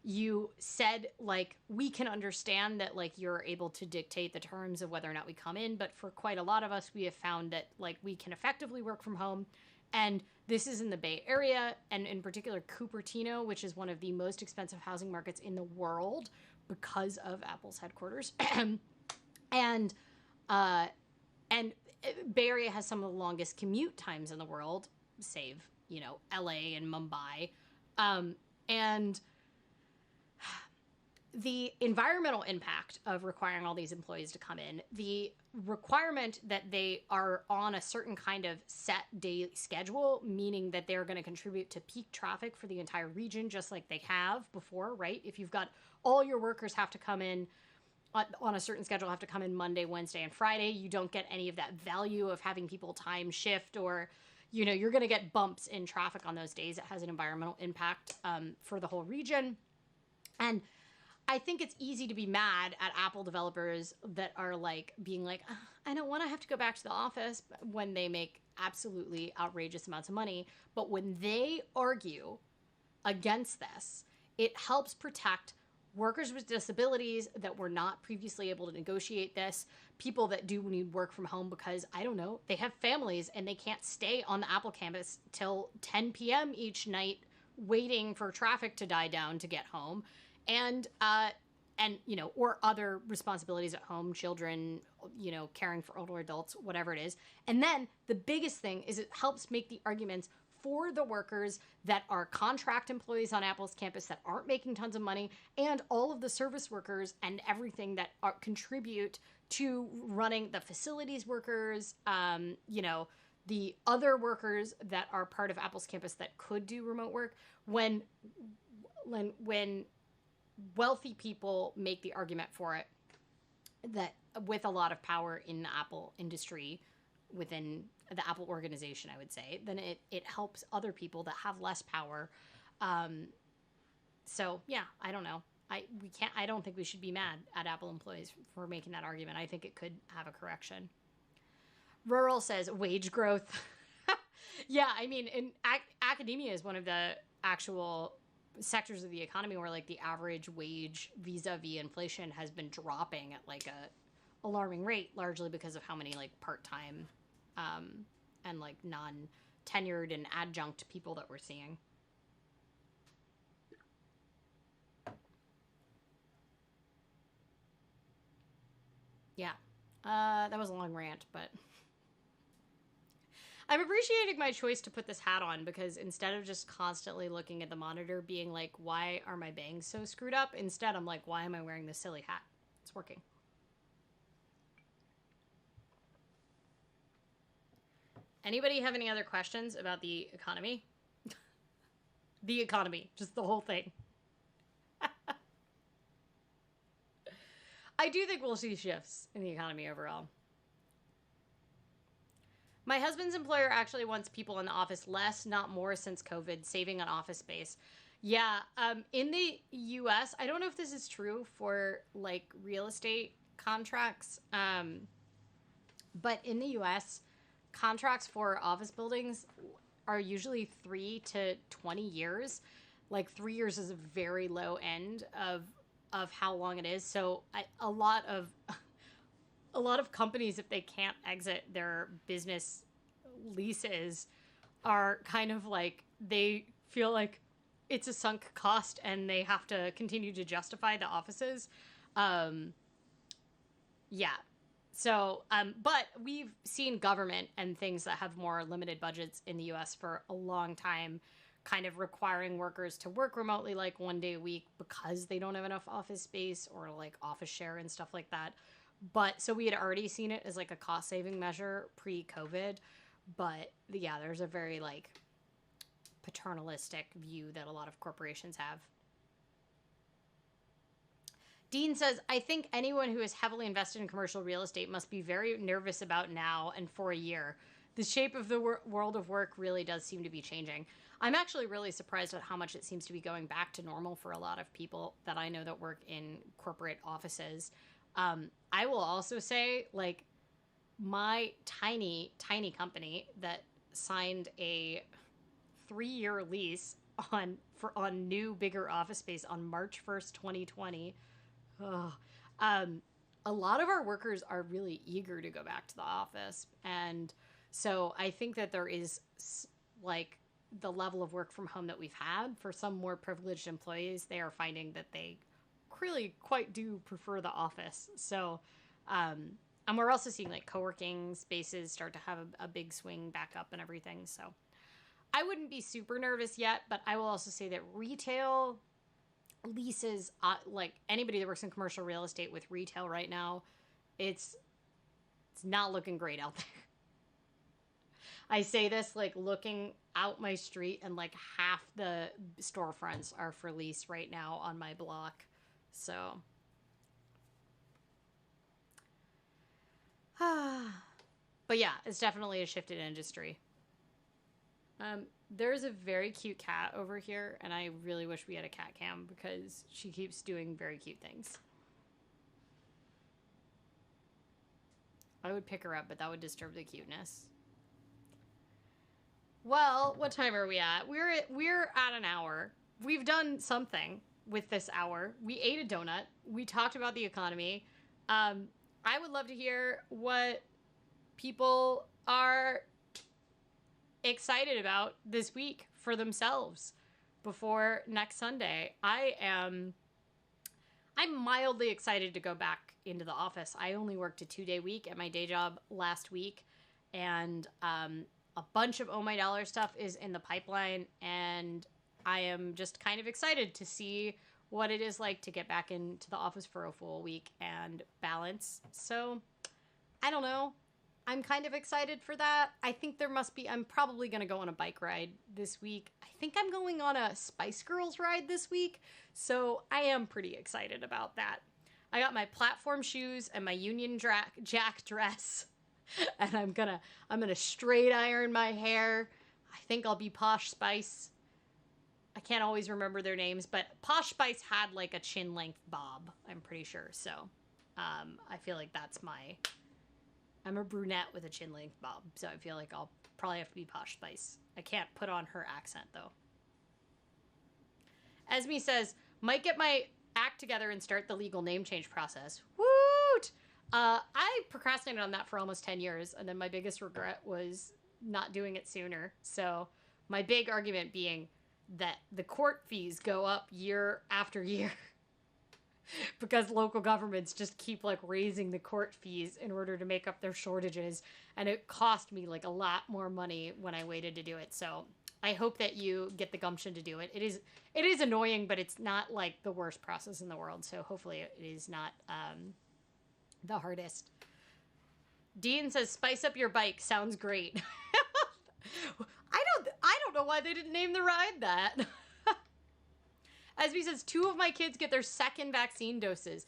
You said, like, we can understand that, like, you're able to dictate the terms of whether or not we come in, but for quite a lot of us, we have found that, like, we can effectively work from home. And this is in the Bay Area, and in particular Cupertino, which is one of the most expensive housing markets in the world because of Apple's headquarters. and Bay Area has some of the longest commute times in the world, save, you know, LA and Mumbai. And the environmental impact of requiring all these employees to come in, the requirement that they are on a certain kind of set daily schedule, meaning that they're going to contribute to peak traffic for the entire region, just like they have before, right? If you've got all your workers have to come in on a certain schedule, have to come in Monday, Wednesday, and Friday, you don't get any of that value of having people time shift, or, you know, you're going to get bumps in traffic on those days. It has an environmental impact for the whole region. And I think it's easy to be mad at Apple developers that are like being like, I don't want to have to go back to the office, when they make absolutely outrageous amounts of money. But when they argue against this, it helps protect workers with disabilities that were not previously able to negotiate this, people that do need work from home because, I don't know, they have families and they can't stay on the Apple campus till 10 p.m. each night waiting for traffic to die down to get home. And, you know, or other responsibilities at home, children, you know, caring for older adults, whatever it is. And then the biggest thing is it helps make the arguments for the workers that are contract employees on Apple's campus that aren't making tons of money, and all of the service workers and everything that contribute to running the facilities workers, you know, the other workers that are part of Apple's campus that could do remote work. When wealthy people make the argument for it, that with a lot of power in the Apple industry, within the Apple organization, I would say, then it helps other people that have less power. So yeah, I don't know. I don't think we should be mad at Apple employees for making that argument. I think it could have a correction. Rural says wage growth. Yeah, I mean, in academia is one of the actual sectors of the economy where like the average wage vis-a-vis inflation has been dropping at like a alarming rate, largely because of how many like part-time and like non-tenured and adjunct people that we're seeing. Yeah, that was a long rant, but I'm appreciating my choice to put this hat on, because instead of just constantly looking at the monitor being like, why are my bangs so screwed up? Instead, I'm like, why am I wearing this silly hat? It's working. Anybody have any other questions about the economy? The economy, just the whole thing. I do think we'll see shifts in the economy overall. My husband's employer actually wants people in the office less, not more, since COVID, saving on office space. Yeah, in the US, I don't know if this is true for like real estate contracts, but in the US, contracts for office buildings are usually 3 to 20 years. Like 3 years is a very low end of how long it is. So a lot of companies, if they can't exit their business leases, are kind of like, they feel like it's a sunk cost and they have to continue to justify the offices. Yeah. So, but we've seen government and things that have more limited budgets in the US for a long time kind of requiring workers to work remotely like 1 day a week because they don't have enough office space or like office share and stuff like that. But so we had already seen it as like a cost saving measure pre-COVID. But yeah, there's a very like paternalistic view that a lot of corporations have. Dean says, I think anyone who is heavily invested in commercial real estate must be very nervous about now and for a year. The shape of the world of work really does seem to be changing. I'm actually really surprised at how much it seems to be going back to normal for a lot of people that I know that work in corporate offices. I will also say, like, my tiny company that signed a 3-year lease on new bigger office space on March 1st, 2020. A lot of our workers are really eager to go back to the office. And so I think that there is like the level of work from home that we've had for some more privileged employees. They are finding that they really quite do prefer the office. So, and we're also seeing like co-working spaces start to have a big swing back up and everything. So I wouldn't be super nervous yet, but I will also say that retail leases, like anybody that works in commercial real estate with retail right now, it's not looking great out there. I say this like looking out my street and like half the storefronts are for lease right now on my block. So but yeah, it's definitely a shifted industry. There's a very cute cat over here, and I really wish we had a cat cam because she keeps doing very cute things. I would pick her up, but that would disturb the cuteness. Well, what time are we at? We're at an hour. We've done something with this hour. We ate a donut. We talked about the economy. I would love to hear what people are excited about this week for themselves before next Sunday. I'm mildly excited to go back into the office. I only worked a 2-day week at my day job last week, and a bunch of Oh My Dollar stuff is in the pipeline, and I am just kind of excited to see what it is like to get back into the office for a full week and balance. So, I don't know. I'm kind of excited for that. I think I'm probably going to go on a bike ride this week. I think I'm going on a Spice Girls ride this week. So I am pretty excited about that. I got my platform shoes and my Union Jack dress. And I'm gonna straight iron my hair. I think I'll be Posh Spice. I can't always remember their names, but Posh Spice had like a chin length bob, I'm pretty sure. So I feel like I'm a brunette with a chin length bob, so I feel like I'll probably have to be Posh Spice. I can't put on her accent, though. Esme says, might get my act together and start the legal name change process. Woot! I procrastinated on that for almost 10 years, and then my biggest regret was not doing it sooner. So my big argument being that the court fees go up year after year. Because local governments just keep like raising the court fees in order to make up their shortages, and it cost me like a lot more money when I waited to do it. So I hope that you get the gumption to do it. It is annoying, but it's not like the worst process in the world. So hopefully it is not the hardest. Dean says, "Spice up your bike." Sounds great. I don't know why they didn't name the ride that. Esme says, 2 of my kids get their second vaccine doses.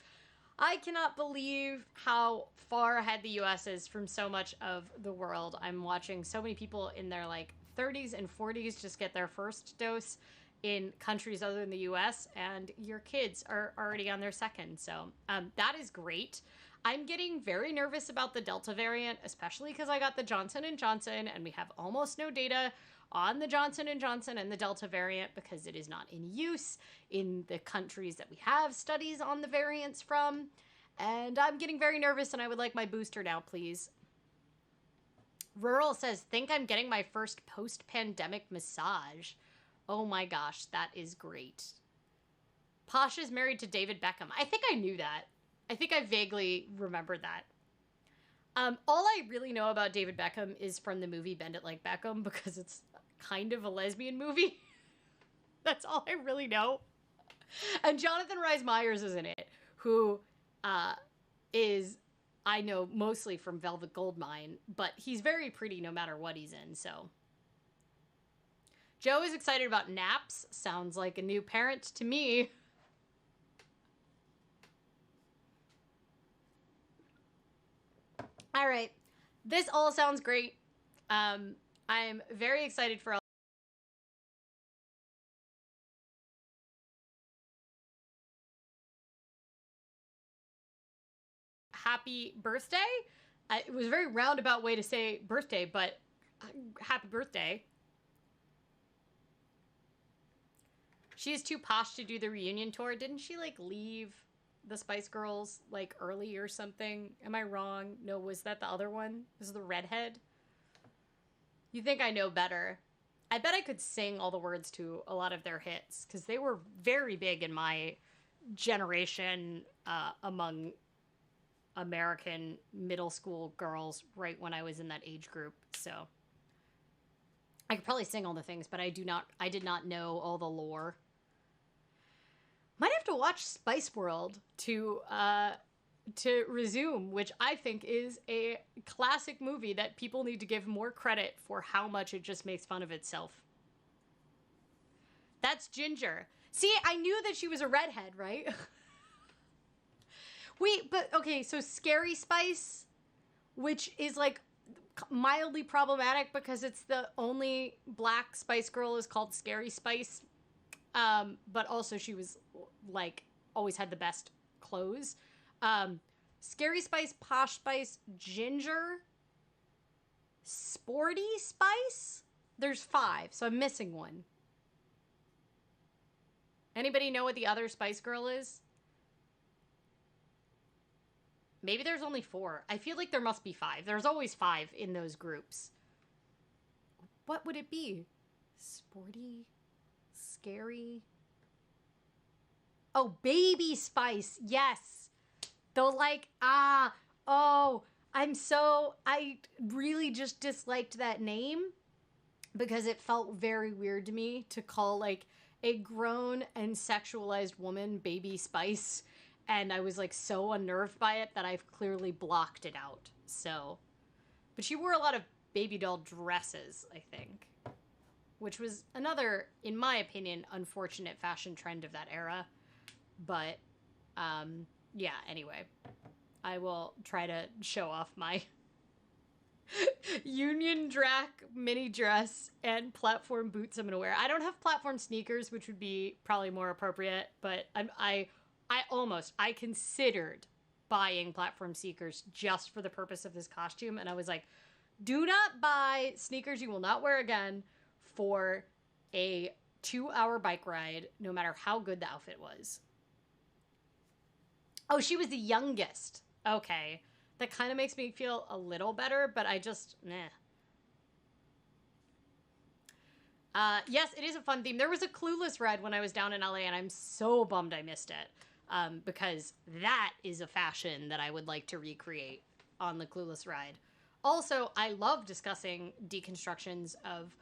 I cannot believe how far ahead the US is from so much of the world. I'm watching so many people in their like 30s and 40s just get their first dose in countries other than the US, and your kids are already on their second. So that is great. I'm getting very nervous about the Delta variant, especially because I got the Johnson & Johnson, and we have almost no data on the Johnson & Johnson and the Delta variant because it is not in use in the countries that we have studies on the variants from. And I'm getting very nervous, and I would like my booster now, please. Rural says, think I'm getting my first post-pandemic massage. Oh my gosh, that is great. Posh is married to David Beckham. I think I knew that. I think I vaguely remembered that. All I really know about David Beckham is from the movie Bend It Like Beckham, because it's kind of a lesbian movie. That's all I really know. And Jonathan Rhys Meyers is in it, who is, I know mostly from Velvet Goldmine, but he's very pretty no matter what he's in, so. Joe is excited about naps. Sounds like a new parent to me. All right. This all sounds great. I'm very excited for all. Happy birthday. It was a very roundabout way to say birthday, but happy birthday. She's too posh to do the reunion tour. Didn't she, like, leave the Spice Girls, like, early or something? Am I wrong? No, was that the other one? This is the redhead? You think I know better. I bet I could sing all the words to a lot of their hits, because they were very big in my generation among American middle school girls right when I was in that age group. So I could probably sing all the things, but I did not know all the lore. Might have to watch Spice World to resume, which I think is a classic movie that people need to give more credit for how much it just makes fun of itself. That's Ginger. See, I knew that she was a redhead, right? Wait, but okay, so Scary Spice, which is like mildly problematic because it's the only black Spice Girl is called Scary Spice. But also she was like always had the best clothes. Scary Spice, Posh Spice, Ginger, Sporty Spice. There's 5, so I'm missing one. Anybody know what the other Spice Girl is? Maybe there's only 4. I feel like there must be 5. There's always 5 in those groups. What would it be? Sporty? Scary? Oh, Baby Spice. Yes. Though, like, I really just disliked that name because it felt very weird to me to call, like, a grown and sexualized woman Baby Spice. And I was, like, so unnerved by it that I've clearly blocked it out. So, but she wore a lot of baby doll dresses, I think, which was another, in my opinion, unfortunate fashion trend of that era. But, yeah, anyway, I will try to show off my Union Drac mini dress and platform boots I'm gonna wear. I don't have platform sneakers, which would be probably more appropriate, but I considered buying platform sneakers just for the purpose of this costume, and I was like, do not buy sneakers you will not wear again for a 2-hour bike ride, no matter how good the outfit was. Oh, she was the youngest. Okay. That kind of makes me feel a little better, but I just, meh. Yes, it is a fun theme. There was a Clueless ride when I was down in LA, and I'm so bummed I missed it. Because that is a fashion that I would like to recreate on the Clueless ride. Also, I love discussing deconstructions of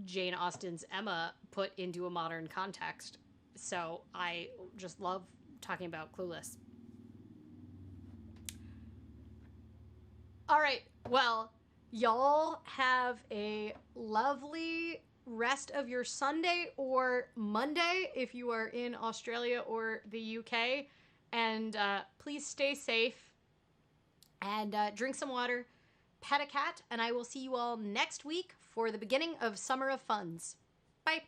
Jane Austen's Emma put into a modern context. So I just love talking about Clueless. All right, well, y'all have a lovely rest of your Sunday or Monday if you are in Australia or the UK. And please stay safe and drink some water, pet a cat, and I will see you all next week for the beginning of Summer of Funs. Bye.